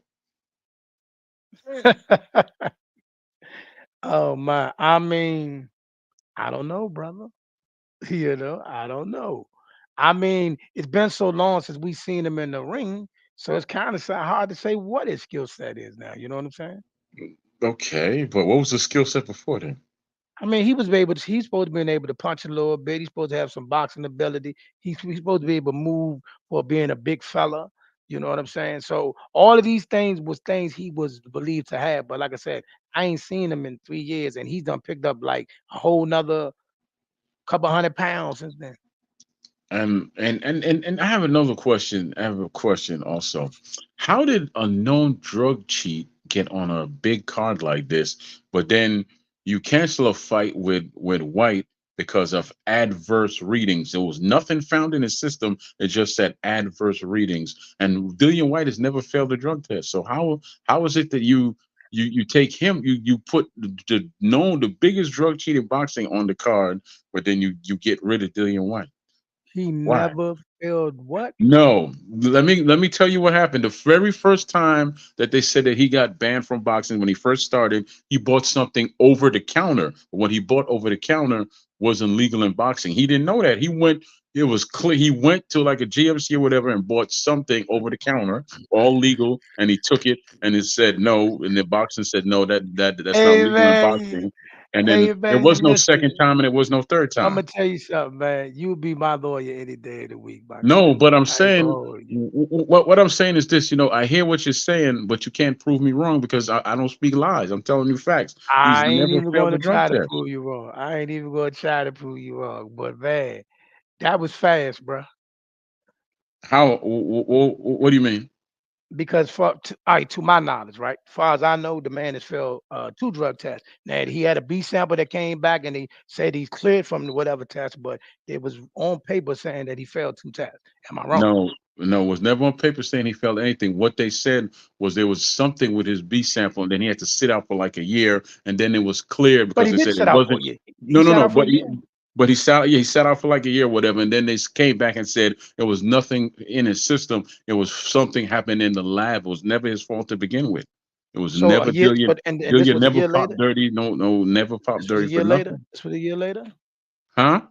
Oh my, I mean, I don't know, brother. I don't know. I mean, it's been so long since we seen him in the ring, so it's kind of hard to say what his skill set is now. You know what I'm saying? Okay, but what was the skill set before then? I mean, he's supposed to be able to punch a little bit. He's supposed to have some boxing ability. He's supposed to be able to move for being a big fella. You know what I'm saying? So all of these things was things he was believed to have. But like I said, I ain't seen him in 3 years, and he's done picked up like a whole nother couple 100 pounds since then. And I have another question. I have a question also. How did a known drug cheat get on a big card like this, but then you cancel a fight with White because of adverse readings? There was nothing found in his system. It just said adverse readings. And Dillian White has never failed a drug test. So how is it that you take him, you put the biggest drug cheat in boxing on the card, but then you get rid of Dillian White? He Why? never failed what? No, let me tell you what happened. The very first time that they said that he got banned from boxing when he first started, he bought something over the counter. What he bought over the counter wasn't legal in boxing. He didn't know that. It was clear. He went to like a GMC or whatever and bought something over the counter, all legal, and he took it and it said no. And the boxing said no, that's not Hey legal in man, boxing. And then hey there man, was no second listen. time and there was no third I'm time. gonna tell you something, man. You'll be my lawyer any day of the week, my guy. No, but I'm I ain't gonna saying hold you. what I'm saying is this. I hear what you're saying, but you can't prove me wrong because I don't speak lies. I'm telling you facts. He's I ain't never even failed gonna a drug try to test. prove you wrong. I ain't even gonna try to prove you wrong. But man, that was fast, bro. How? What do you mean? Because all right, to my knowledge, right? As far as I know, the man has failed 2 drug tests. Now he had a B sample that came back, and they said he's cleared from whatever test, but it was on paper saying that he failed 2 tests. Am I wrong? No, no, it was never on paper saying he failed anything. What they said was there was something with his B sample, and then he had to sit out for like a year, and then it was clear But because he they didn't said sit it out for wasn't. a year. He No, no, sat no. out for But a year. he sat. Yeah, he sat out for like a year, or whatever, and then they came back and said there was nothing in his system. It was something happened in the lab. It was never his fault to begin with. It was So a never year, Dillian. but and this Dillian was a never year popped later. dirty. No, no, never popped This was a dirty for year later. nothing. This was a year later. Huh?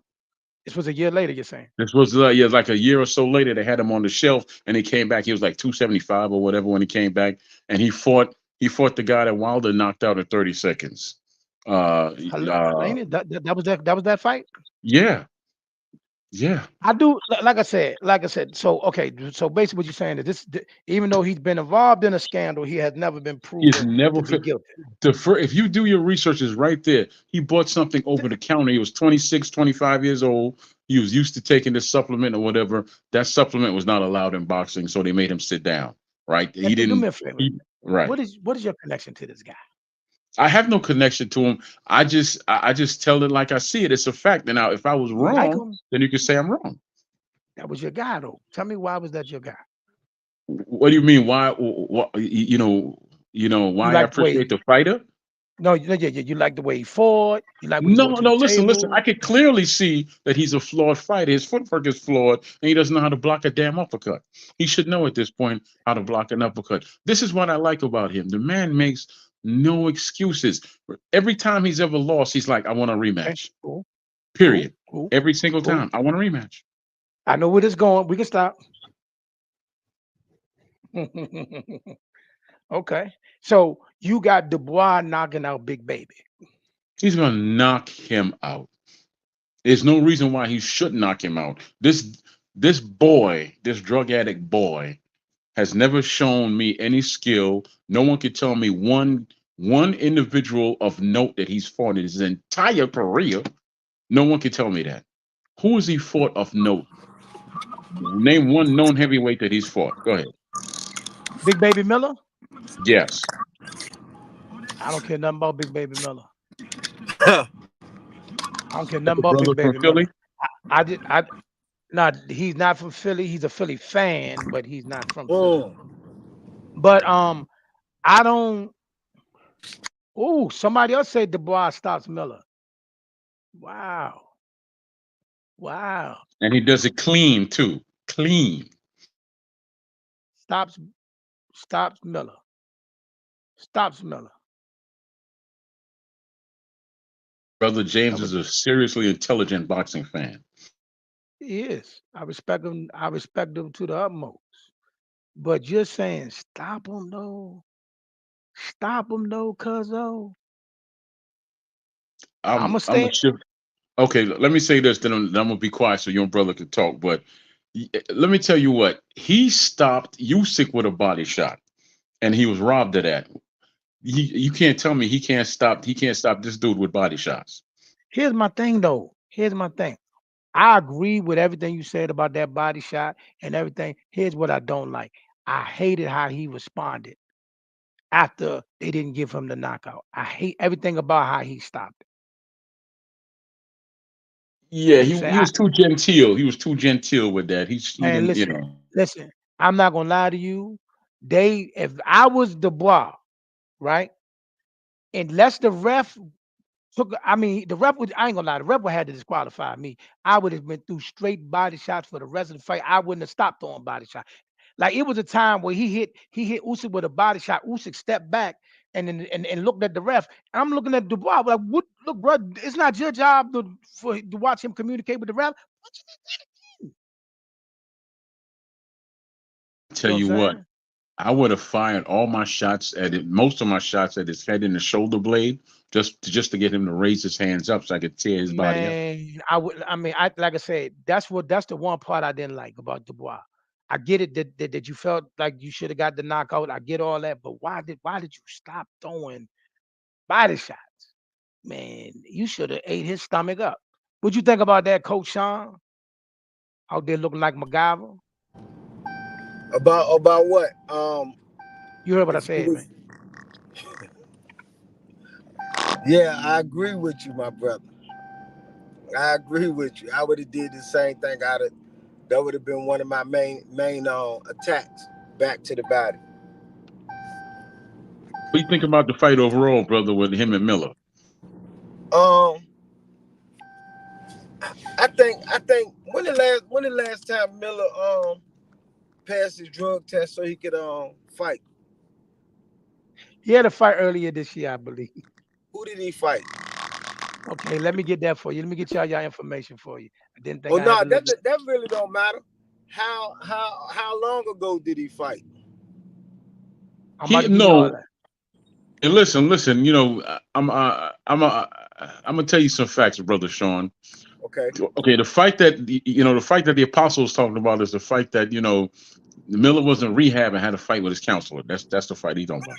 This was a year later. You're saying? This was yeah, like a year or so later. They had him on the shelf, and he came back. He was like 275 or whatever when he came back, and he fought the guy that Wilder knocked out in 30 seconds. Uh, Hell, uh, ain't it? That was that. That was that fight. yeah, Yeah, I do, like I said. So okay, so basically, what you're saying is even though he's been involved in a scandal, he has never been he's proven never to be fit. guilty. If you do your research, is right there. He bought something over the counter. He was 26, 25 years old. He was used to taking this supplement or whatever. That supplement was not allowed in boxing, so they made him sit down. Right? He Do didn't. me a favor. Right. What is your connection to this guy? I have no connection to him. I just tell it like I see it. It's a fact. And now, if I was You like wrong, him? then you could say I'm wrong. That was your guy, though. Tell me why was that your guy? What do you mean? Why? What, You why I like the way appreciate the fighter? no, you like the way he fought. You like when he No, go to the no. Listen. I table. could clearly see that he's a flawed fighter. His footwork is flawed, and he doesn't know how to block a damn uppercut. He should know at this point how to block an uppercut. This is what I like about him. The man makes no excuses. Every time he's ever lost, he's like, "I want a Okay, rematch." cool, cool, Period. cool, Every single cool. time, I want a rematch. I know where this going. We can stop. Okay. So you got Dubois knocking out Big Baby. He's gonna knock him out. There's no reason why he should knock him out. This boy, this drug addict boy, has never shown me any skill. No one could tell me one individual of note that he's fought in his entire career. No one could tell me that. Who has he fought of note? Name one known heavyweight that he's fought. Go ahead. Big Baby Miller? Yes. I don't care nothing about Big Baby Miller. Huh. I don't care The nothing about brother Big from Baby Philly. Miller. I not he's not from Philly. He's a Philly fan, but he's not from Philly. But I don't. Oh, somebody else said Dubois stops Miller. Wow, wow, And he does it clean too. Clean. stops stops Miller. Stops Miller. Brother I James is was. a seriously intelligent boxing fan. He is. I respect him. I respect him to the utmost. But just saying, stop him though. Stop him though, cuzzo. I'ma I'm a stay. shift. Okay, let me say this, then I'm gonna be quiet so your brother can talk. But let me tell you what he stopped Usyk with a body shot, and he was robbed of that. You can't tell me he can't stop. He can't stop this dude with body shots. Here's my thing though. Here's my thing. I agree with everything you said about that body shot and everything. Here's what I don't like. I hated how he responded after they didn't give him the knockout. I hate everything about how he stopped it. Yeah, You know what I'm saying? he was too genteel. He was too genteel with that. He Man, didn't, listen. I'm not gonna lie to you. If I was Dubois, right? Unless the ref I mean, the ref would, I ain't gonna lie, the ref would have to disqualify me. I would have been through straight body shots for the rest of the fight. I wouldn't have stopped throwing body shots. Like it was a time where he hit Usyk with a body shot. Usyk stepped back and looked at the ref. And I'm looking at Dubois like, what? Look, bro, it's not your job to watch him communicate with the ref. tell You know you what I'm what. saying? I would have fired all my shots at it, most of my shots at his head and the shoulder blade, just to get him to raise his hands up so I could tear his body up. Man, I would. I mean, I like I said, that's the one part I didn't like about Dubois. I get it that you felt like you should have got the knockout. I get all that, but why did you stop throwing body shots? Man, you should have ate his stomach up. What you think about that, Coach Sean? Out there looking like MacGyver? About what? You heard what I If you said, was, man. yeah, I agree with you, my brother. I agree with you. I would have did the same thing. That would have been one of my main attacks back to the body. What do you think about the fight overall, brother, with him and Miller? Um, I think when the last time Miller passed his drug test so he could fight? He had a fight earlier this year, I believe. Who did he fight? Okay, let me get that for you. Let me get y'all information for you. I didn't think Oh I had no, to look. that really don't matter. How long ago did he fight? I'm about He to give you all no. that. And listen. I'm gonna tell you some facts, brother Sean. Okay. Okay, the fight that the fight that the apostle was talking about is the fight that Miller was in rehab and had a fight with his counselor. That's the fight he's talking about.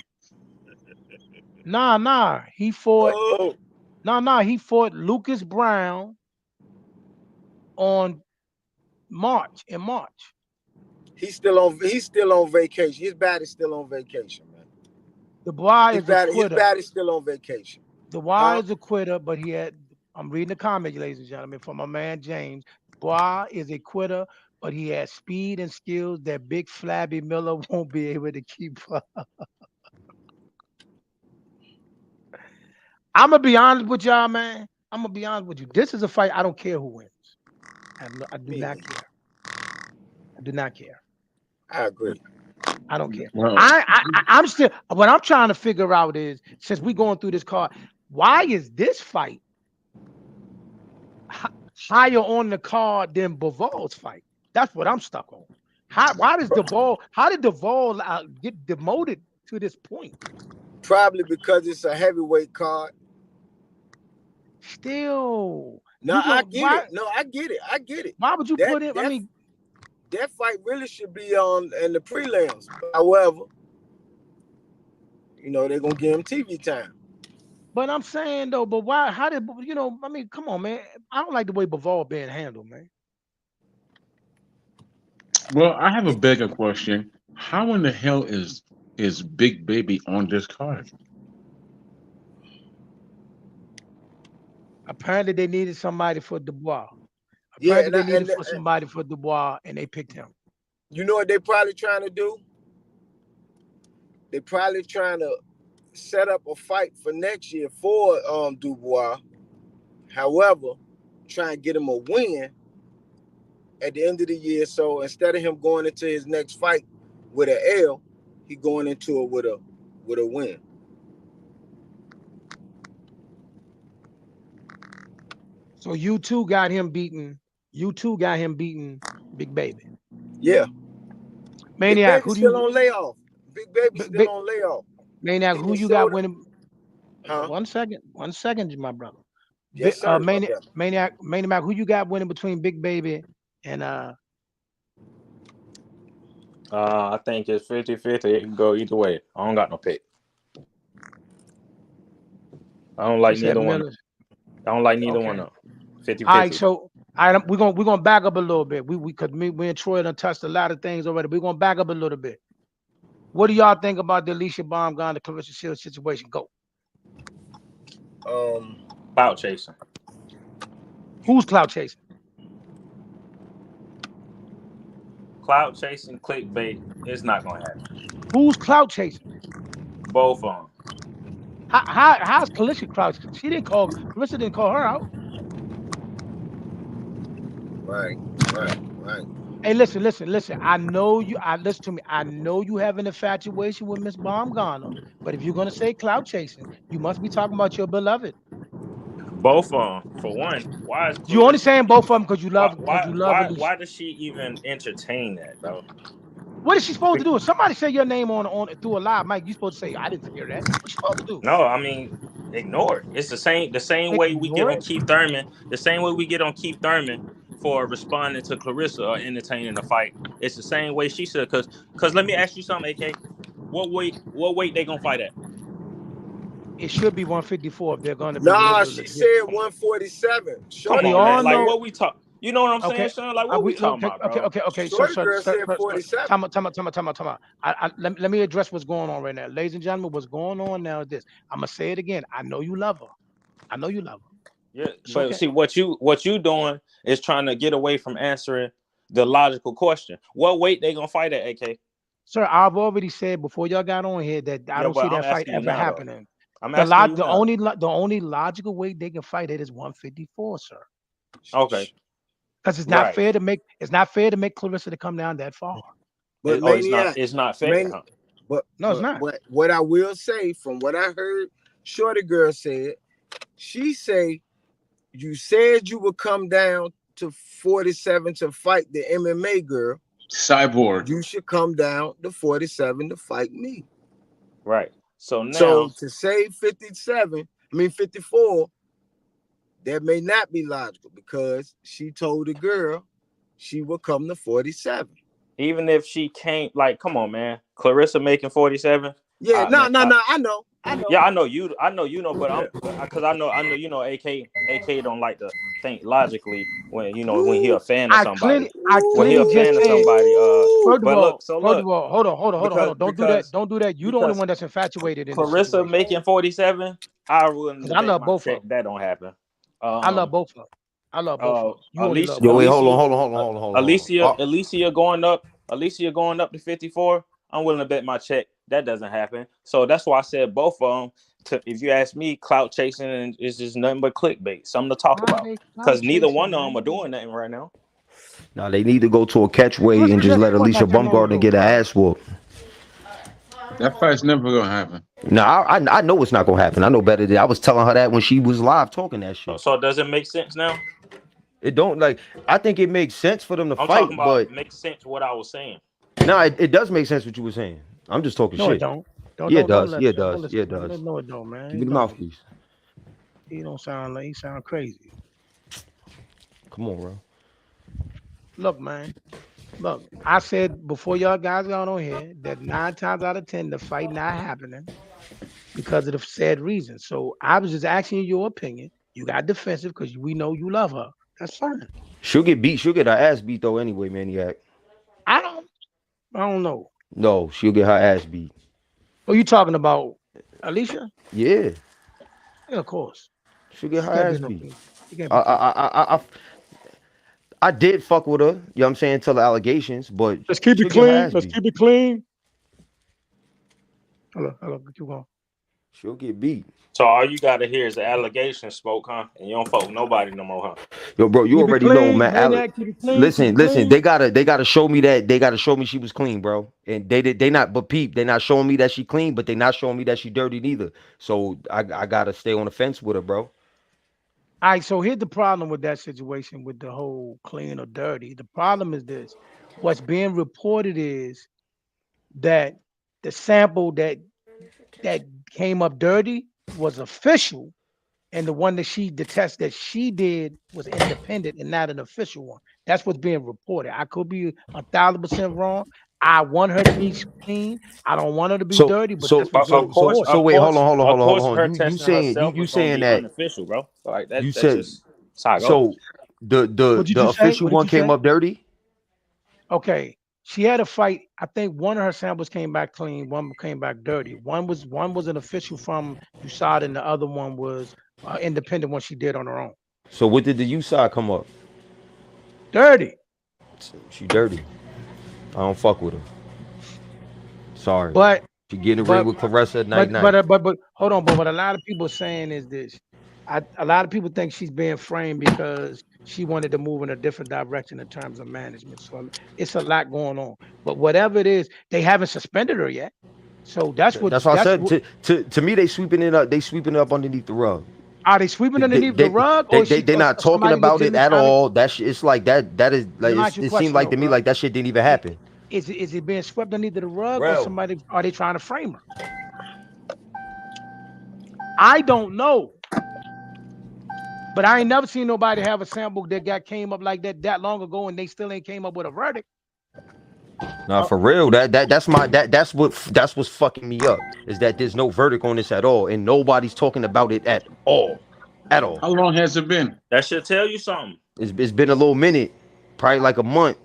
Nah. He fought. Oh, He fought Lucas Brown in March. he's still on vacation. His body's still on vacation, man. Dubois His is a quitter. body's still on vacation. Dubois is a quitter, but I'm reading the comments, ladies and gentlemen, from my man James. Dubois is a quitter, but he has speed and skills that big flabby Miller won't be able to keep up. I'm gonna be honest with y'all, man. I'm gonna be honest with you. This is a fight. I don't care who wins. I do not care. I do not care. I agree. I don't care. Well, I'm still. What I'm trying to figure out is, since we're going through this card, why is this fight higher on the card than Bivol fight? That's what I'm stuck on. How did Bivol get demoted to this point? Probably because it's a heavyweight card. Still. No, I get it. No, I get it. I get it. Why would you put it? I mean, that fight really should be on in the prelims. However, they're gonna give him TV time. But I'm saying though, but why? How did I mean, come on, man. I don't like the way Bivol being handled, man. Well, I have a bigger question. How in the hell is Big Baby on this card? Apparently, they needed somebody for Dubois. Yeah, they needed somebody for Dubois, and they picked him. You know what they're probably trying to do? They're probably trying to set up a fight for next year for Dubois. However, try and get him a win at the end of the year. So instead of him going into his next fight with an L, he going into it with a win. So you two got him beating Big Baby. Yeah. Maniac, who still on layoff? Big Baby still on layoff. Maniac, who you got winning? Huh? One second, my brother. Yes, sir, Maniac, who you got winning between Big Baby and I think it's 50-50. It can go either way. I don't got no pick. I don't like neither one. I don't like neither one of them. 50-50. All right, so we're gonna back up a little bit. We and Troy done touched a lot of things already. We're gonna back up a little bit. What do y'all think about the Alycia Baumgardner, Clarissa Shields situation? Go. Clout chasing. Who's clout chasing? Clout chasing, clickbait. It's not gonna happen. Who's clout chasing? Both of them. How's Clarissa clout? Clarissa didn't call her out. Right. Hey, listen. I know you. Listen to me. I know you have an infatuation with Miss Baumgardner, but if you're gonna say clout chasing, you must be talking about your beloved. Both of them. For one, why is you only saying both of them because you love? Why does she even entertain that, bro? What is she supposed to do? If somebody say your name on through a live mic, you supposed to say, I didn't hear that. What you supposed to do? No, I mean, ignore it. It's the same way we get on Keith Thurman. The same way we get on Keith Thurman for responding to Clarissa or entertaining the fight. It's the same way she said. Cause let me ask you something, AK. What weight they gonna fight at? It should be 154 if they're gonna be. Nah, she said 147. Come on, man. Like what we talk. You know what I'm saying, son? Like what we talking about, bro? Okay. Girl said 47. Time out. Let me address what's going on right now, ladies and gentlemen. What's going on now is this. I'm gonna say it again. I know you love her. Yeah, but see what you doing is trying to get away from answering the logical question. What weight they gonna fight at, AK? Sir, I've already said before y'all got on here that I don't see that fight ever happening. The only logical weight they can fight at is 154, sir. Okay. Because it's not fair to make Clarissa to come down that far. But it's not fair. But no, it's not. But what I will say, from what I heard, Shorty Girl said, she say, you said you would come down to 47 to fight the MMA girl. Cyborg. You should come down to 47 to fight me. Right. So now to say 54, That may not be logical because she told the girl she would come to 47. Even if she can't, like, come on, man. Clarissa making 47. Yeah, no. I know. Yeah, I know you, but I'm because I know, AK don't like to think logically when when he a fan of somebody. When he a fan of somebody, First of all, hold on. Don't do that. Don't do that. You the only one that's infatuated in this Clarissa situation. making 47. I wouldn't. I love both of them. That don't happen. I love both of them. I love both of them. You only love Yo, one. wait, hold on. Alycia going up to 54. I'm willing to bet my check that doesn't happen. So that's why I said both of them. If you ask me, clout chasing is just nothing but clickbait, something to talk about. Because neither one of them are doing nothing right now. Now they need to go to a catchway and just let Alycia Baumgardner get her ass whooped. That fight's never gonna happen. No, I know it's not gonna happen. I know better than I was telling her that when she was live talking that shit. So does it make sense now? It don't I think it makes sense for them to fight, but makes sense what I was saying. No, it does make sense what you were saying. I'm just talking shit. It don't. It does. Yeah, it does. Yeah, it does. No, it don't, man. Give me the mouthpiece. He don't sound like he sound crazy. Come on, bro. Look, man. Look, I said before y'all guys got on here that 9 times out of 10 the fight not happening because of the said reason. So I was just asking you your opinion. You got defensive because we know you love her. That's fine. She'll get beat. She'll get her ass beat though anyway, maniac. I don't know. No, she'll get her ass beat. What are you talking about, Alycia? Yeah, of course. She'll get her ass beat. I did fuck with her, you know what I'm saying, until the allegations, but let's keep it clean. Let's keep it clean. Hello, keep going. She'll get beat. So all you gotta hear is the allegation smoke, huh? And you don't fuck with nobody no more, huh? Yo, bro, you already know, man. Listen, they gotta show me that. They gotta show me she was clean, bro. And they not showing me that she clean, but they not showing me that she dirty neither. So I gotta stay on the fence with her, bro. All right, so here's the problem with that situation with the whole clean or dirty. The problem is this. What's being reported is that the sample that came up dirty was official, and the one that the test that she did was independent and not an official one. That's what's being reported. I could be 1,000% wrong. I want her to be clean. I don't want her to be dirty. But wait, hold on. You saying that unofficial, bro? Like that. You said Saga. So the official one came up dirty. Okay. She had a fight. I think one of her samples came back clean. One came back dirty. One was an official from USAID, and the other one was independent one she did on her own. So what did the USAID come up? Dirty. She dirty. I don't fuck with her. Sorry. But she getting in the ring with Clarissa at night. But hold on. But what a lot of people are saying is this. A lot of people think she's being framed because she wanted to move in a different direction in terms of management. So it's a lot going on. But whatever it is, they haven't suspended her yet. So that's why I said. To me, they sweeping it up. They sweeping it up underneath the rug. Are they sweeping underneath the rug? They're not talking about it at all. It's like that. That is like it seemed like to me like that shit didn't even happen. Is it being swept underneath the rug, or are they trying to frame her? I don't know. But I ain't never seen nobody have a sample that came up like that long ago, and they still ain't came up with a verdict. Nah, for real. That's what's fucking me up is that there's no verdict on this at all, and nobody's talking about it at all. How long has it been? That should tell you something. It's been a little minute, probably like a month.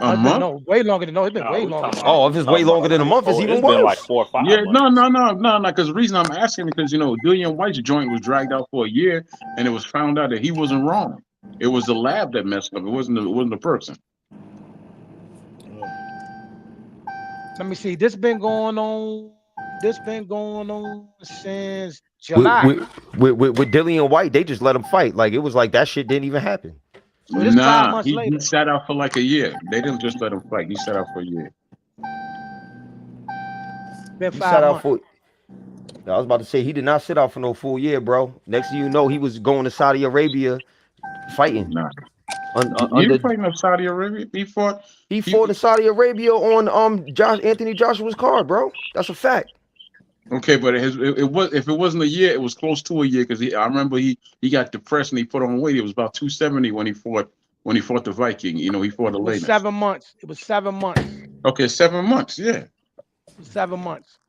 A month? No, way longer than It's been way longer. If it's way longer than a month, it's even worse. Been like 4 or 5 Yeah, months. no. Because the reason I'm asking because Dillian White's joint was dragged out for a year, and it was found out that he wasn't wrong. It was the lab that messed up. It wasn't the person. Let me see. This been going on since July. With Dillian White, they just let him fight. Like it was like that shit didn't even happen. So this 5 months later. He sat out for like a year. They didn't just let him fight. He sat out for a year. Been 5 months. I was about to say he did not sit out for no full year, bro. Next thing you know, he was going to Saudi Arabia fighting. Nah. He was fighting in Saudi Arabia. He fought in Saudi Arabia on Anthony Joshua's card, bro. That's a fact. Okay, but it was, if it wasn't a year, it was close to a year because I remember he got depressed and he put on weight. It was about 270 when he fought the Viking. You know, he fought It was Elena. 7 months. It was 7 months. Okay, 7 months. Yeah. It was 7 months.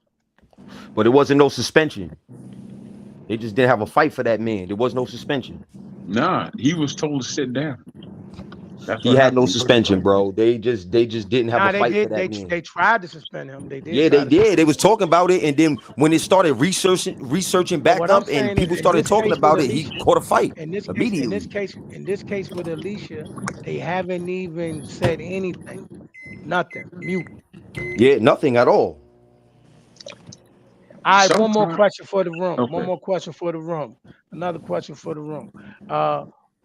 But it wasn't no suspension. They just didn't have a fight for that man. There was no suspension. Nah, he was told to sit down. That's He what had no happened. suspension, bro. They just didn't have a They fight for did. that man. They tried to suspend him. They did. Yeah, they did. They was talking about it, and then when it started researching back what I'm up, and saying is, people in started this talking case with about it, he Alycia, caught a fight in this immediately. case with Alycia, they haven't even said anything. Nothing. Mute. Yeah, nothing at all. All right, one more question for the room. Okay. One more question for the room. Another question for the room.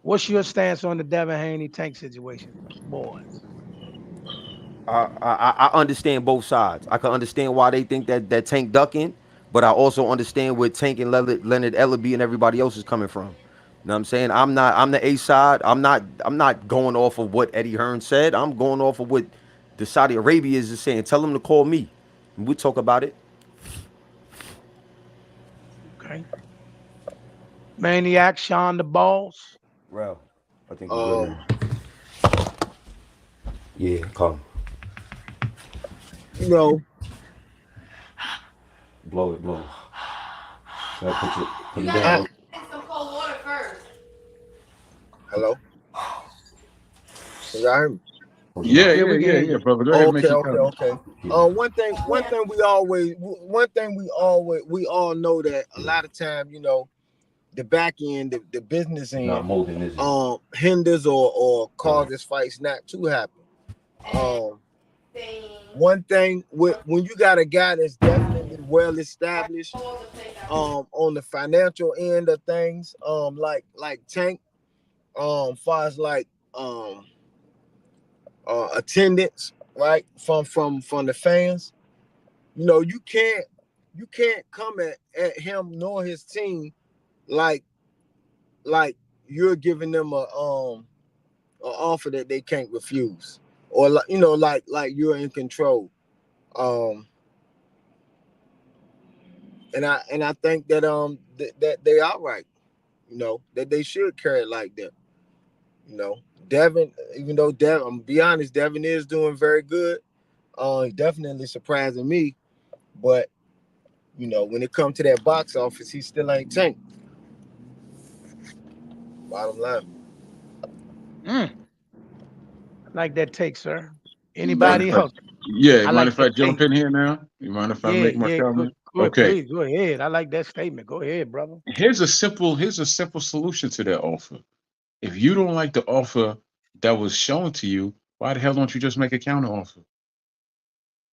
What's your stance on the Devin Haney Tank situation, boys? I understand both sides. I can understand why they think that Tank ducking, but I also understand where Tank and Leonard Ellaby and everybody else is coming from. You know what I'm saying? I'm the A side. I'm not going off of what Eddie Hearn said. I'm going off of what the Saudi Arabia is saying. Tell them to call me, and we'll talk about it. Okay. Maniac, Sean the Balls. Well, I think we're good. Yeah, come. You know, Blow it. Put it down. Some cold water first. hello. Can y'all hear me? Yeah, brother. Go ahead. Okay. One thing we all know that a lot of time, you know, the back end, the business end, Not molding, is it? Hinders or causes fights not to happen. One thing when you got a guy that's definitely well established, on the financial end of things, like Tank, far as like attendance, right, from the fans, you know, you can't come at him nor his team like you're giving them a offer that they can't refuse, or like, you know, like you're in control. And I think that that they are right, you know, that they should carry it like that. You know, Devin, even though Devin, I'm gonna be honest, Devin is doing very good. He's definitely surprising me, but you know, when it comes to that box office, he still ain't Tank. Bottom line. I like that take, sir. Anybody else? Yeah, you mind like if I that jump take. in here now? You mind if I make my comment? Good, Okay. please go ahead. I like that statement. Go ahead, brother. Here's a simple solution to that offer. If you don't like the offer that was shown to you, why the hell don't you just make a counter offer?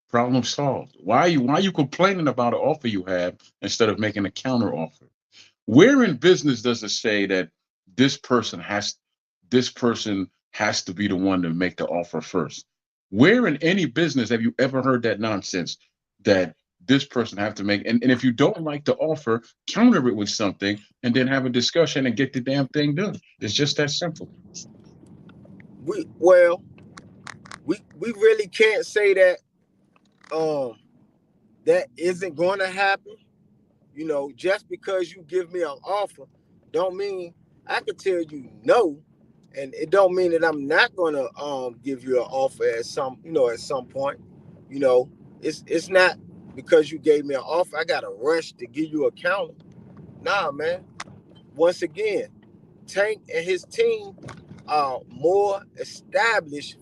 Problem solved. Why are you complaining about an offer you have instead of making a counter offer? Where in business does it say that this person has to be the one to make the offer first? Where in any business have you ever heard that nonsense that this person have to make? And if you don't like the offer, counter it with something and then have a discussion and get the damn thing done. It's just that simple. We really can't say that that isn't going to happen. You know, just because you give me an offer don't mean I could tell you no, and it don't mean that I'm not gonna give you an offer at some point. You know, it's not because you gave me an offer I gotta rush to give you a counter. Nah, man. Once again, Tank and his team are more established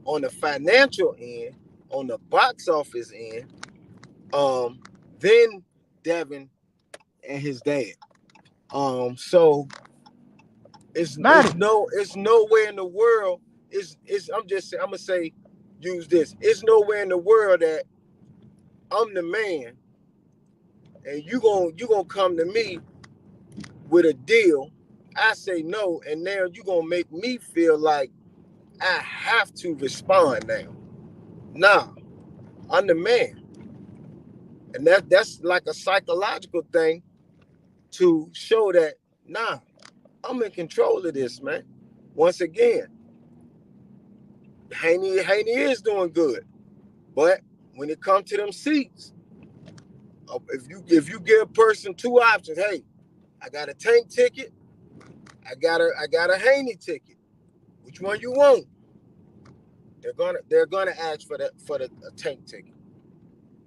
on the financial end, on the box office end, than Devin and his dad. So it's nowhere in the world. I'm gonna say, use this. It's nowhere in the world that I'm the man and you gonna come to me with a deal. I say no, and now you gonna make me feel like I have to respond now. Nah, I'm the man. And that's like a psychological thing to show that, nah, I'm in control of this, man. Once again, Haney is doing good. But when it comes to them seats, if you give a person two options, hey, I got a tank ticket, I got a Haney ticket. Which one you want? They're gonna ask for the tank ticket.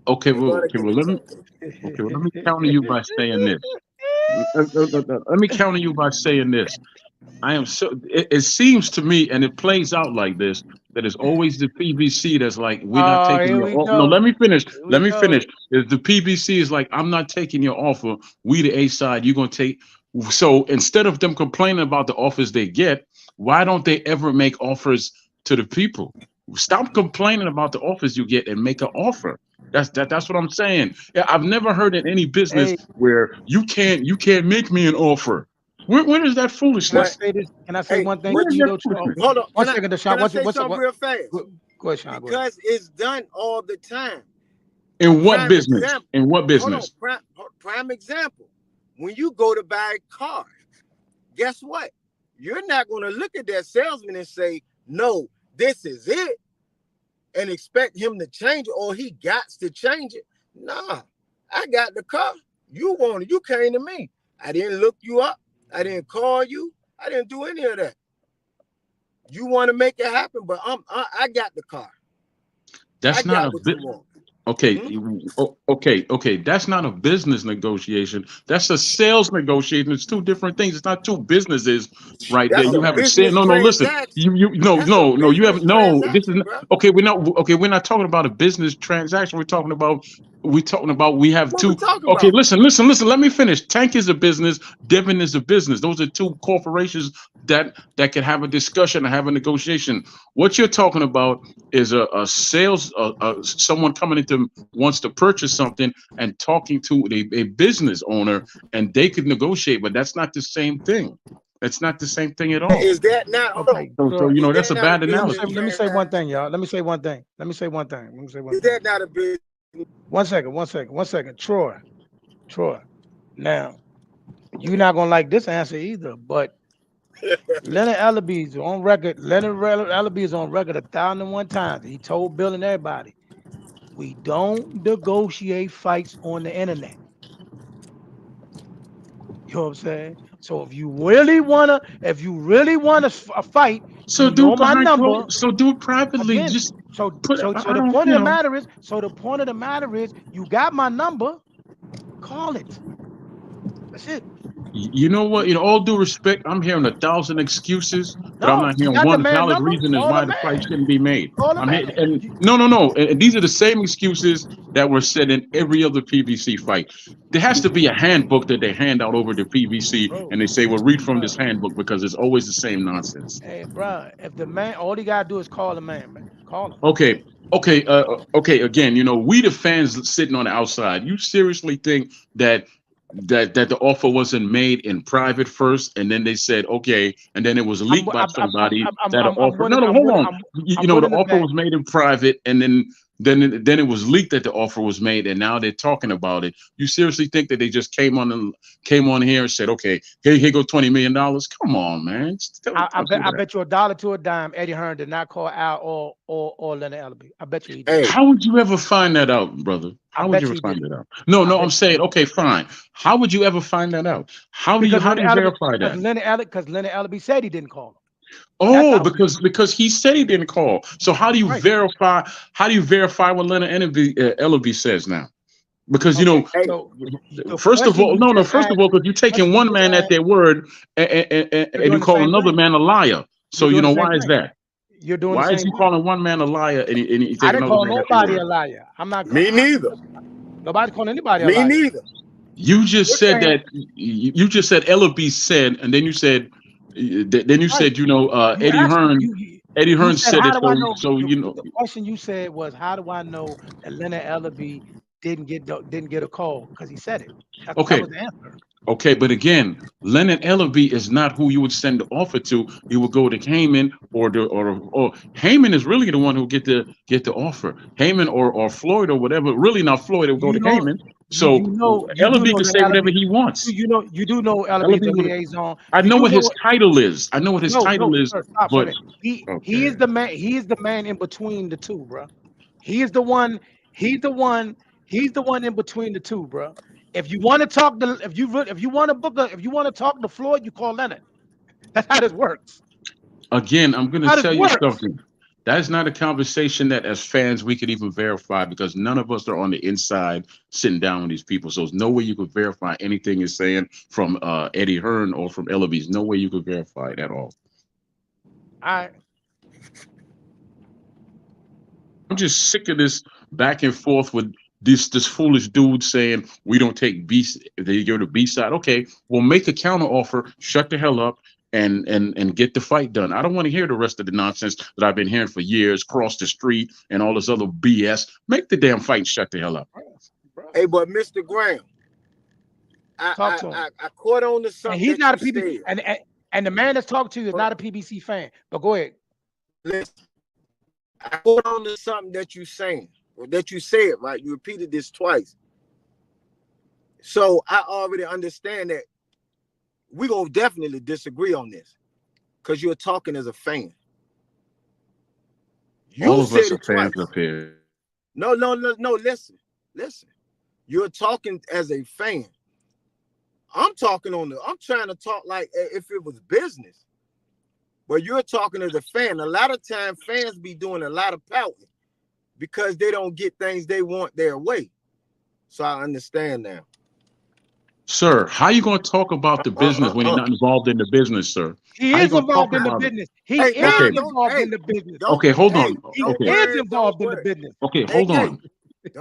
Okay, well, let me counter you by saying this. Let me counter you by saying this. I am so. It seems to me, and it plays out like this, that it's always the PBC that's like, we're not taking your offer. No, let me finish. Let me finish. The PBC is like, I'm not taking your offer. We the A side, you're gonna take. So instead of them complaining about the offers they get, why don't they ever make offers to the people? Stop complaining about the offers you get and make an offer. That's what I'm saying. Yeah, I've never heard in any business where you can't make me an offer. Where is that foolishness? Can I say one thing? Hold on. One second, Deshaun. Can I say something real fast? Go ahead, Sean. Because it's done all the time. In what business? In what business? Prime example. When you go to buy a car, guess what? You're not going to look at that salesman and say, no, this is it, and expect him to change it, or he got to change it. Nah, I got the car. You wanted, you came to me. I didn't look you up. I didn't call you. I didn't do any of that. You want to make it happen, but I got the car. That's not a bit. Okay, okay. That's not a business negotiation. That's a sales negotiation. It's two different things. It's not two businesses right there. You haven't said no. Listen, you You haven't. No, this is okay. We're not talking about a business transaction. We're talking about we have two. Okay, listen. Let me finish. Tank is a business. Devin is a business. Those are two corporations that can have a discussion and have a negotiation. What you're talking about is a sales, someone coming into wants to purchase something and talking to a business owner, and they could negotiate, but that's not the same thing. That's not the same thing at all. Is that not okay? So that's a bad analogy. Let me say one thing, y'all. Let me say one thing. Is that not a business? One second. Troy. Now, you're not gonna like this answer either, but Leonard Ellaby's on record. Leonard Ellaby is on record 1,001 times. He told Bill and everybody, we don't negotiate fights on the internet. You know what I'm saying? So if you really wanna a fight, so do it my number. So do it privately. Again, the point of the matter is, you got my number. Call it. That's it. You know what? In all due respect, I'm hearing 1,000 excuses, but I'm not hearing one valid reason as why the fight shouldn't be made. And these are the same excuses that were said in every other PBC fight. There has to be a handbook that they hand out over to PBC, and they say, well, read from this handbook, because it's always the same nonsense. Hey, bro, if the man, all he gotta do is call the man. Call him. Okay. Again, we the fans sitting on the outside. You seriously think that the offer wasn't made in private first, and then they said okay, and then it was leaked by somebody that an offer? No, hold on. The offer was made in private, and then it was leaked that the offer was made, and now they're talking about it. You seriously think that they just came on here and said, okay, here go $20 million? Come on, man. I bet you $1 to a dime Eddie Hearn did not call Al or Leonard Ellaby. I bet you he did. How would you ever find that out, brother? How would you ever find that out? No, I'm saying, okay, fine. How would you ever find that out? How do you verify that? Because Leonard Ellaby said he didn't call him. Oh, because he said he didn't call. So how do you verify? How do you verify what Leonard Ellaby says now? Because first of all, because you're taking one man at their word and you call another man a liar. So why is that? You're doing. Why is he calling one man a liar and he I didn't call nobody a liar. I'm not. Me neither. Nobody calling anybody a liar. Me neither. You just said that. You just said Ellaby said, and then you said. Then you said, Eddie Hearn. Eddie Hearn said it. The question you said was, how do I know that Leonard Ellaby didn't get a call? Because he said it. That was the answer. Okay, but again, Leonard Ellaby is not who you would send the offer to. You would go to Heyman or Heyman is really the one who get the offer. Heyman or Floyd or whatever. Really, not Floyd will go to Heyman. So Ellaby can say whatever he wants. You do know Ellaby's the liaison. I know what his title is. I know what his title is. But he is the man. He is the man in between the two, bro. He is the one. He's the one He's the one in between the two, bro. If you want to talk to, if you want to book if you want to talk to Floyd, you call Leonard. That's how this works. Again, I'm going to How this tell you works. something. That is not a conversation that, as fans, we could even verify because none of us are on the inside sitting down with these people. So there's no way you could verify anything he's saying from Eddie Hearn or from Ellaby's. No way you could verify it at all. I'm just sick of this back and forth with this foolish dude saying we don't take B. They go to B side. Okay, well, make a counter offer. Shut the hell up. And get the fight done. I don't want to hear the rest of the nonsense that I've been hearing for years, cross the street and all this other BS. Make the damn fight and shut the hell up. Hey, but Mr. Graham, I caught on to something. And he's not a PBC, and the man that's talking to you is not a PBC fan. But go ahead. Listen, I caught on to something that you saying, or that you said, right? You repeated this twice. So I already understand that we're going to definitely disagree on this because you're talking as a fan. All of us are fans up here. No, listen. You're talking as a fan. I'm trying to talk like if it was business. But you're talking as a fan. A lot of times fans be doing a lot of pouting because they don't get things they want their way. So I understand now. Sir, how you going to talk about the business when you're not involved in the business, sir? He is involved in the business. He is involved in the business. Okay, hold on. He is involved in the business. Okay, hold on.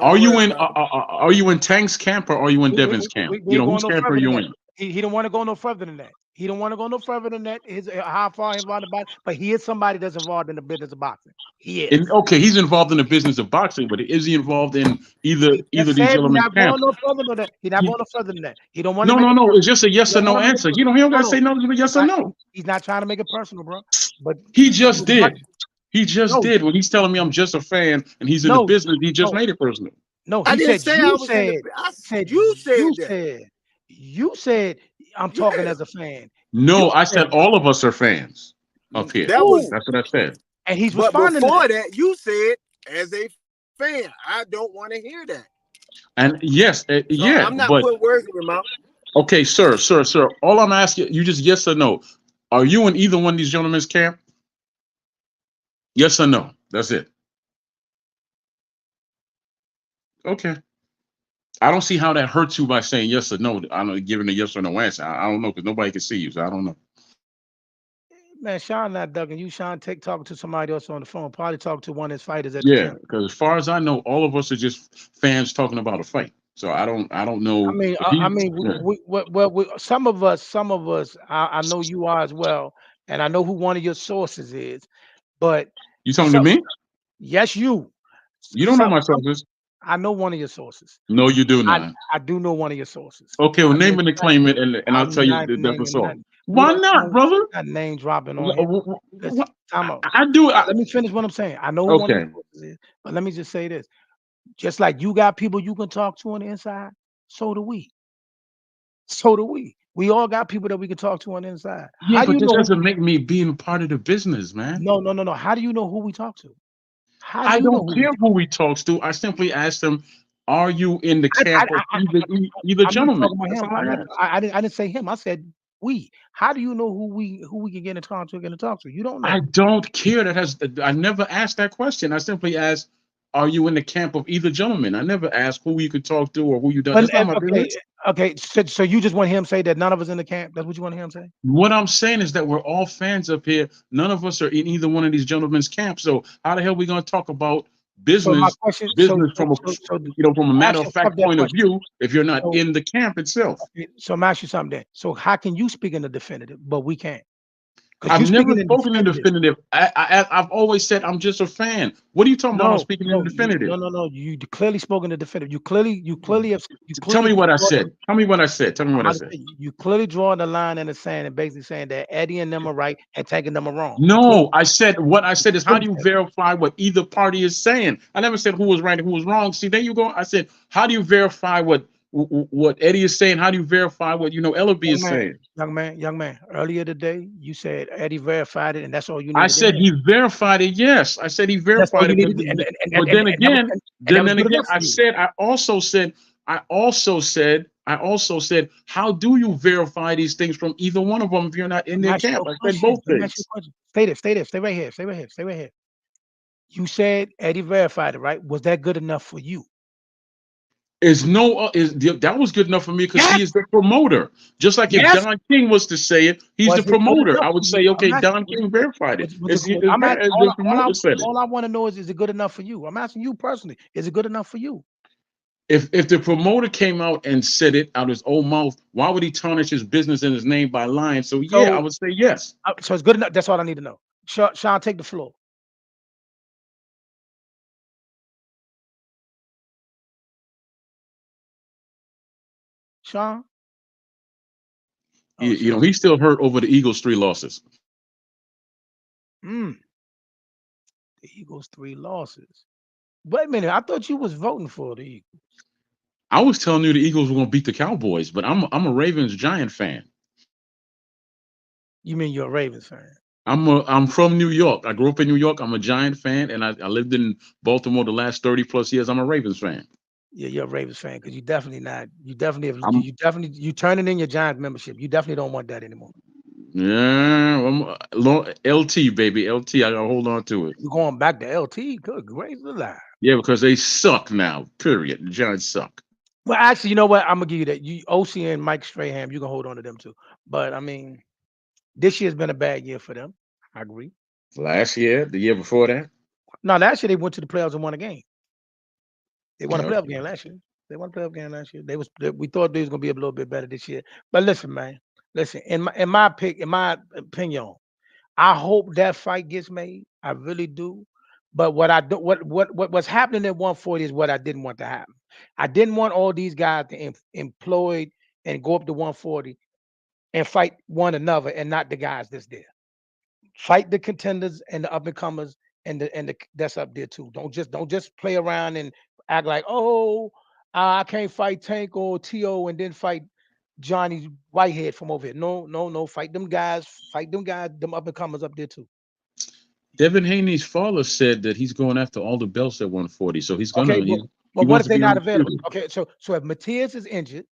Are you in Tank's camp or are you in Devin's camp? You know, whose camp are you in? He don't want to go no further than that. He don't want to go no further than that. How far involved in boxing, but he is somebody that's involved in the business of boxing. He is. Okay, he's involved in the business of boxing, but is he involved in either these gentlemen's camp? He's not going no further than that. He don't want. No. It's just a yes or no answer. He don't gotta say no. It's a yes or no. He's not trying to make it personal, bro. But he just did. He just did. When he's telling me I'm just a fan and he's in the business, he just made it personal. No, he said you said I'm talking as a fan. No, I said all of us are fans up here. That's what I said. And he's responding. Before that, you said as a fan. I don't want to hear that. And yes, yeah, I'm not putting words in your mouth. Okay, sir. All I'm asking you just yes or no. Are you in either one of these gentlemen's camp? Yes or no. That's it. Okay. I don't see how that hurts you by saying yes or no. I'm not giving a yes or no answer. I don't know because nobody can see you, so I don't know. Man, Sean not ducking you. Sean talking to somebody else on the phone. Probably talking to one of his fighters at the gym. Because as far as I know, all of us are just fans talking about a fight. So I don't know. Some of us. I know you are as well, and I know who one of your sources is. But you talking to me? Yes, you. You don't know my sources. I know one of your sources. No, you do not. I do know one of your sources. Okay, well, name it and claim it, and I'll tell you the different source. Why not, brother? Not name dropping on him. I do. Let me finish what I'm saying. I know who one of your sources is, but let me just say this. Just like you got people you can talk to on the inside, so do we. We all got people that we can talk to on the inside. Yeah, but this doesn't make me being part of the business, man. No. How do you know who we talk to? I don't care who we talk to. I simply asked them, are you in the camp of either gentleman? I didn't say him. I said we. How do you know who we can get in talk to? You don't know. I don't care. I never asked that question. I simply asked, are you in the camp of either gentleman? I never asked who you could talk to or who you done. Okay. So you just want him to say that none of us in the camp? That's what you want him to say? What I'm saying is that we're all fans up here. None of us are in either one of these gentlemen's camps. So how the hell are we going to talk about business from a matter of fact point of view if you're not in the camp itself? Okay, so I'm asking you something then. So how can you speak in the definitive, but we can't? I've never spoken in definitive. I've always said I'm just a fan. What are you talking about? I'm speaking in definitive. No. You clearly spoken in definitive. You clearly tell me what I said. Tell me what I said. You clearly drawing the line in the sand and basically saying that Eddie and them are right and taking them are wrong. No, I said what I said is how do you verify what either party is saying? I never said who was right and who was wrong. See, there you go. I said how do you verify what what Eddie is saying. How do you verify what LB is saying? Young man. Earlier today, you said Eddie verified it, and that's all you needed. I said he verified it. Yes, I said he verified it. But then again, I also said, how do you verify these things from either one of them if you're not in their camp? I said both things. Stay there. Stay right here. You said Eddie verified it, right? Was that good enough for you? That was good enough for me because he is the promoter. Just like if Don King was to say it, he's the promoter. I would say, okay, Don King verified it. All I want to know is it good enough for you? I'm asking you personally. Is it good enough for you? If the promoter came out and said it out of his own mouth, why would he tarnish his business and his name by lying? So I would say yes. So it's good enough. That's all I need to know. Sean, take the floor. Sean? He's still hurt over the Eagles' 3 losses. The Eagles' 3 losses. Wait a minute. I thought you was voting for the Eagles. I was telling you the Eagles were going to beat the Cowboys, but I'm a Ravens Giant fan. You mean you're a Ravens fan? I'm from New York. I grew up in New York. I'm a Giant fan, and I lived in Baltimore the last 30 plus years. I'm a Ravens fan. Yeah, you're a Ravens fan because you turning in your Giants membership. You definitely don't want that anymore. Yeah, LT baby, LT. I gotta hold on to it. You're going back to LT? Good gracious alive. Yeah, because they suck now. Period. The Giants suck. Well, actually, you know what? I'm gonna give you that. OC and Mike Strahan, you can hold on to them too. But I mean, this year's been a bad year for them. I agree. Last year, the year before that. No, last year they went to the playoffs and won a game. They won a playoff game last year. We thought they was gonna be a little bit better this year. But listen, man. In my opinion, I hope that fight gets made. I really do. But what's happening at 140 is what I didn't want to happen. I didn't want all these guys to employed and go up to 140 and fight one another and not the guys that's there. Fight the contenders and the up and comers and the that's up there too. Don't just play around and act like, I can't fight Tank or T.O. and then fight Johnny Whitehead from over here. No. Fight them guys, them up and comers up there too. Devin Haney's father said that he's going after all the belts at 140. So he's gonna. But what if they're not available? Okay, so if Matias is injured,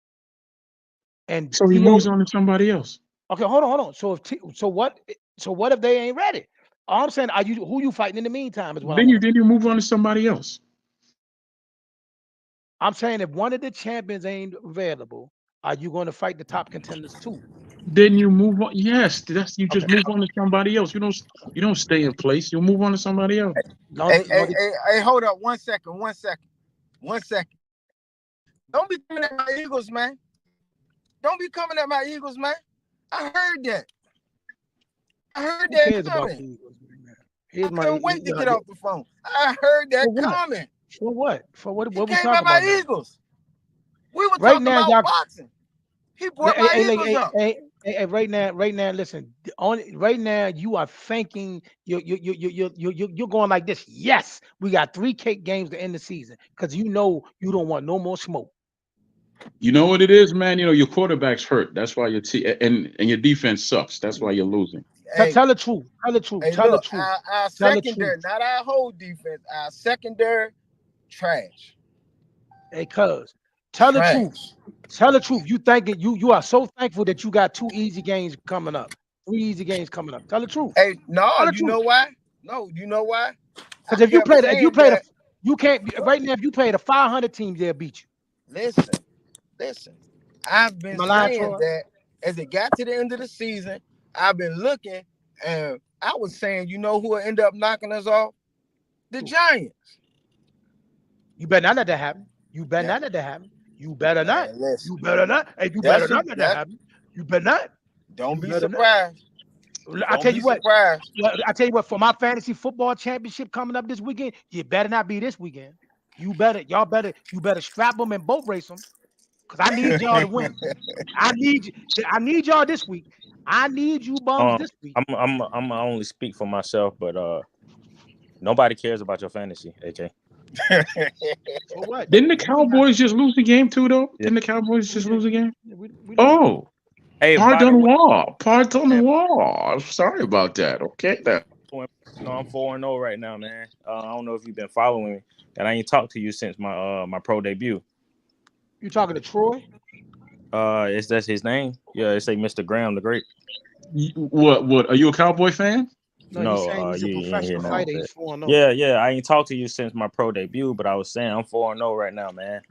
and so he moves on to somebody else. Okay, hold on. So what if they ain't ready? All I'm saying, who you fighting in the meantime? Is what then you move on to somebody else. I'm saying if one of the champions ain't available, are you going to fight the top contenders too? Then you move on. Yes, you just move on to somebody else. You don't stay in place. You move on to somebody else. Hey, hold up 1 second. 1 second. Don't be coming at my Eagles, man. I heard that. Coming. I couldn't wait to get off the phone. I heard that coming. For what? What we came about my Eagles. We were right talking now, about boxing. He brought my Eagles up. Right now, listen. Right now, you are thinking you're going like this. Yes, we got 3 cake games to end the season because you know you don't want no more smoke. You know what it is, man. Your quarterback's hurt. That's why your and your defense sucks. That's why you're losing. Tell the truth. Tell the truth. Hey, tell the truth. Our secondary, not our whole defense. Our secondary, trash. Hey, cuz. Tell the truth. Tell the truth. You thinking you are so thankful that you got 2 easy games coming up. 3 easy games coming up. Tell the truth. Hey, no, you know why? No, you know why? Because if you can't right now. If you play the 500 teams, they'll beat you. Listen. I've been saying that as it got to the end of the season, I've been looking, and I was saying, who will end up knocking us off? The Giants. You better not let that happen. You better not let that happen. You better not. You better not. Hey, you better not let that happen. You better not. Don't be surprised. I tell you what. I tell you what. For my fantasy football championship coming up this weekend, you better not be this weekend. You better strap them and boat race them, because I need y'all to win. I need y'all this week. I need you bums this week. I'm only speak for myself, but nobody cares about your fantasy, AK. For what? Didn't the Cowboys just lose the game too, though? Yeah. Didn't the Cowboys just lose the game? We Oh, Hey, by the pardon way, moi. Pardon moi. Sorry about that. Okay, then. no, I'm 4-0 right now, man. I don't know if you've been following me, and I ain't talked to you since my my pro debut. You talking to Troy? Is that his name? Yeah, it say Mr. Graham the Great. What? Are you a Cowboy fan? No, he's saying he's a professional fighter. He's 4-0. Yeah. I ain't talked to you since my pro debut, but I was saying I'm 4-0 right now, man.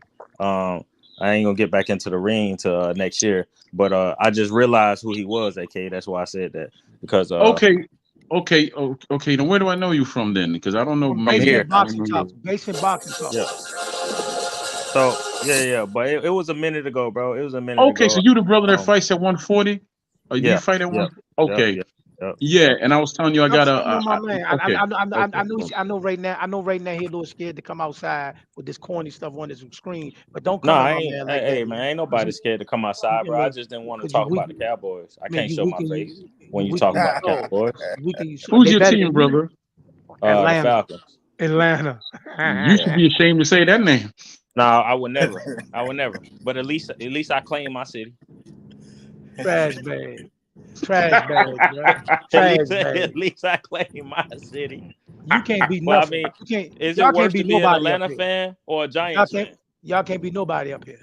I ain't gonna get back into the ring till next year, but I just realized who he was, AK. That's why I said that because Okay. Then where do I know you from then? Because I don't know. From Maybe Basement I Boxing don't know. Talk. Basement Boxing Talk. Yeah. So yeah, but it was a minute ago, bro. It was a minute Okay, ago. so you the brother that fights at 140? Or do Yeah, you fight at yeah, 1? Okay. yeah. Yeah, and I was telling you I got I know. okay. I know right now. I know right now. He's a little scared to come outside with this corny stuff on his screen. But don't No, come I at my ain't. man like Hey, that. man, ain't nobody scared to come outside, bro. I just didn't want to talk about the Cowboys. I can't show my face when you talk about the Cowboys. Who's your team, brother? The Falcons. Atlanta. You should be ashamed to say that name. No, I would never. But at least I claim my city. Trash bag. Trash bag, bro. Trash bag. At least I claim my city. You can't be nothing. Well, I mean, you can't. Is y'all it worse can't be to be an nobody Atlanta up here. fan or a Giants fan? Y'all can't be nobody up here.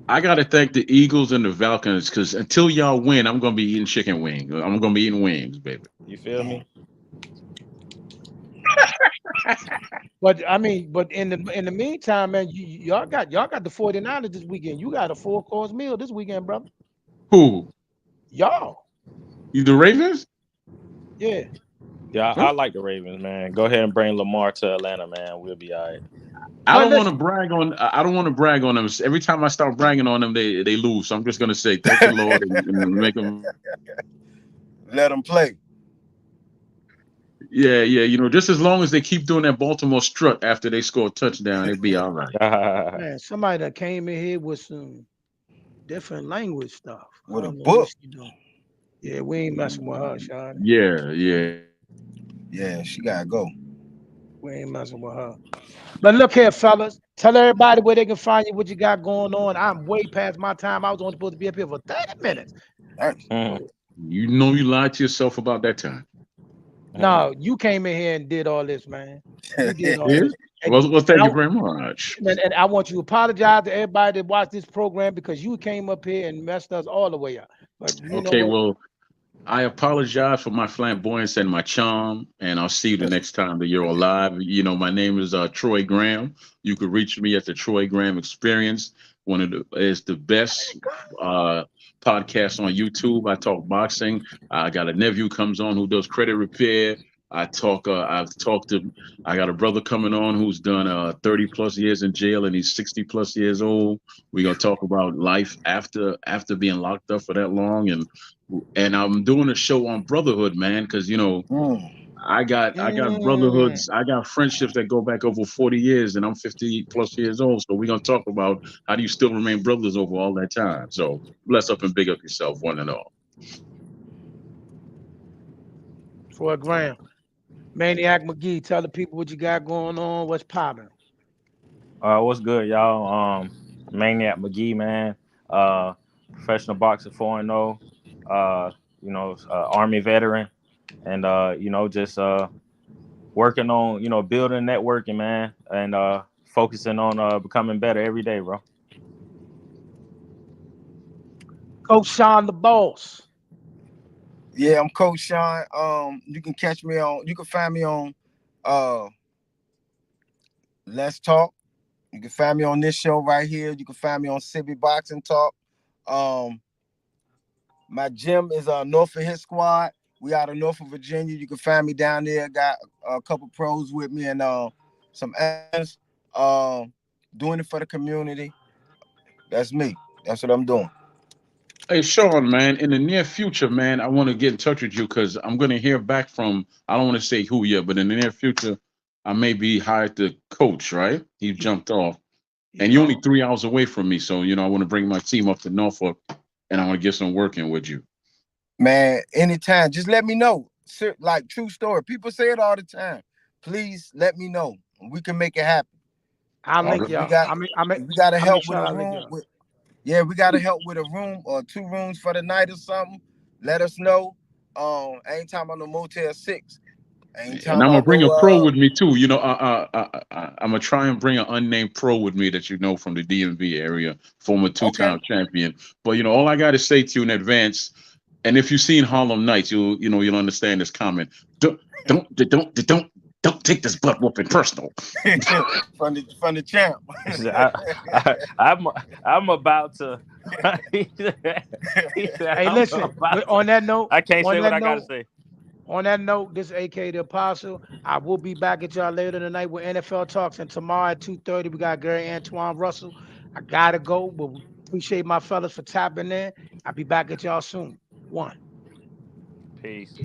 I gotta thank the Eagles and the Falcons because until y'all win, I'm gonna be eating chicken wings. I'm gonna be eating wings, baby. You feel me? But I mean, but in the meantime, man, y'all got the 49ers this weekend. You got a 4-course meal this weekend, brother. Who? Y'all. You the Ravens? Yeah. Yeah, I like the Ravens, man. Go ahead and bring Lamar to Atlanta, man. We'll be all right. I don't want to brag on them. Every time I start bragging on them, they lose. So I'm just gonna say thank you, Lord, and make them let them play. Yeah. Just as long as they keep doing that Baltimore strut after they score a touchdown, it'd be all right. Man, somebody that came in here with some different language stuff. With a book. Yeah, we ain't messing with her, Sean. Yeah, she gotta go. We ain't messing with her. But look here, fellas. Tell everybody where they can find you, what you got going on. I'm way past my time. I was only supposed to be up here for 30 minutes. You know you lied to yourself about that time. No, you came in here and did all this, man. You did all this. Well, thank you very much. And I want you to apologize to everybody that watched this program because you came up here and messed us all the way up. But you know what? Well, I apologize for my flamboyance and my charm, and I'll see you the next time that you're alive. My name is Troy Graham. You could reach me at the Troy Graham Experience. It's the best podcast on YouTube. I talk boxing. I got a nephew comes on who does credit repair. I got a brother coming on who's done 30 plus years in jail and he's 60 plus years old. We're gonna talk about life after being locked up for that long, and I'm doing a show on brotherhood, man, because I got brotherhoods, I got friendships that go back over 40 years, and I'm 50 plus years old. So we're gonna talk about how do you still remain brothers over all that time. So bless up and big up yourself, one and all. Troy Graham. Maniac McGee, tell the people what you got going on, what's popping. What's good, y'all? Maniac McGee, man. Professional boxer, 4-0. Army veteran, and just working on building networking, man, and focusing on becoming better every day, bro. Coach Sean the Boss. Yeah, I'm Coach Sean. You can find me on Let's Talk. You can find me on this show right here. You can find me on Sibby Boxing Talk. My gym is North of Hit Squad. We out of Norfolk, Virginia. You can find me down there. Got a couple pros with me and some others. Doing it for the community. That's me. That's what I'm doing. Hey, Sean, man, in the near future, man, I want to get in touch with you because I'm going to hear back from, I don't want to say who yet, but in the near future, I may be hired to coach, right? He jumped off. And you're only 3 hours away from me. So, I want to bring my team up to Norfolk and I want to get some working with you. Man, anytime. Just let me know. Like, true story. People say it all the time. please let me know. We can make it happen. I'll link Okay. y'all. We got to help sure with a I'll link room. y'all. Yeah, we got to help with a room or 2 rooms for the night or something. Let us know. Ain't talking about no Motel 6. Ain't talking And I'm gonna about bring a no pro with me too. You know, I'm gonna try and bring an unnamed pro with me that you know from the DMV area, former 2-time champion. But you know, all I got to say to you in advance, and if you've seen Harlem Nights, you'll understand this comment. Don't take this butt whooping personal. from the champ. I'm about to. He said, Hey, I'm listen. about On to. that note, I can't say what I gotta say. On that note, this is AK the Apostle. I will be back at y'all later tonight with NFL Talks. And tomorrow at 2:30, we got Gary Antoine Russell. I gotta go, but appreciate my fellas for tapping in. I'll be back at y'all soon. One. Peace.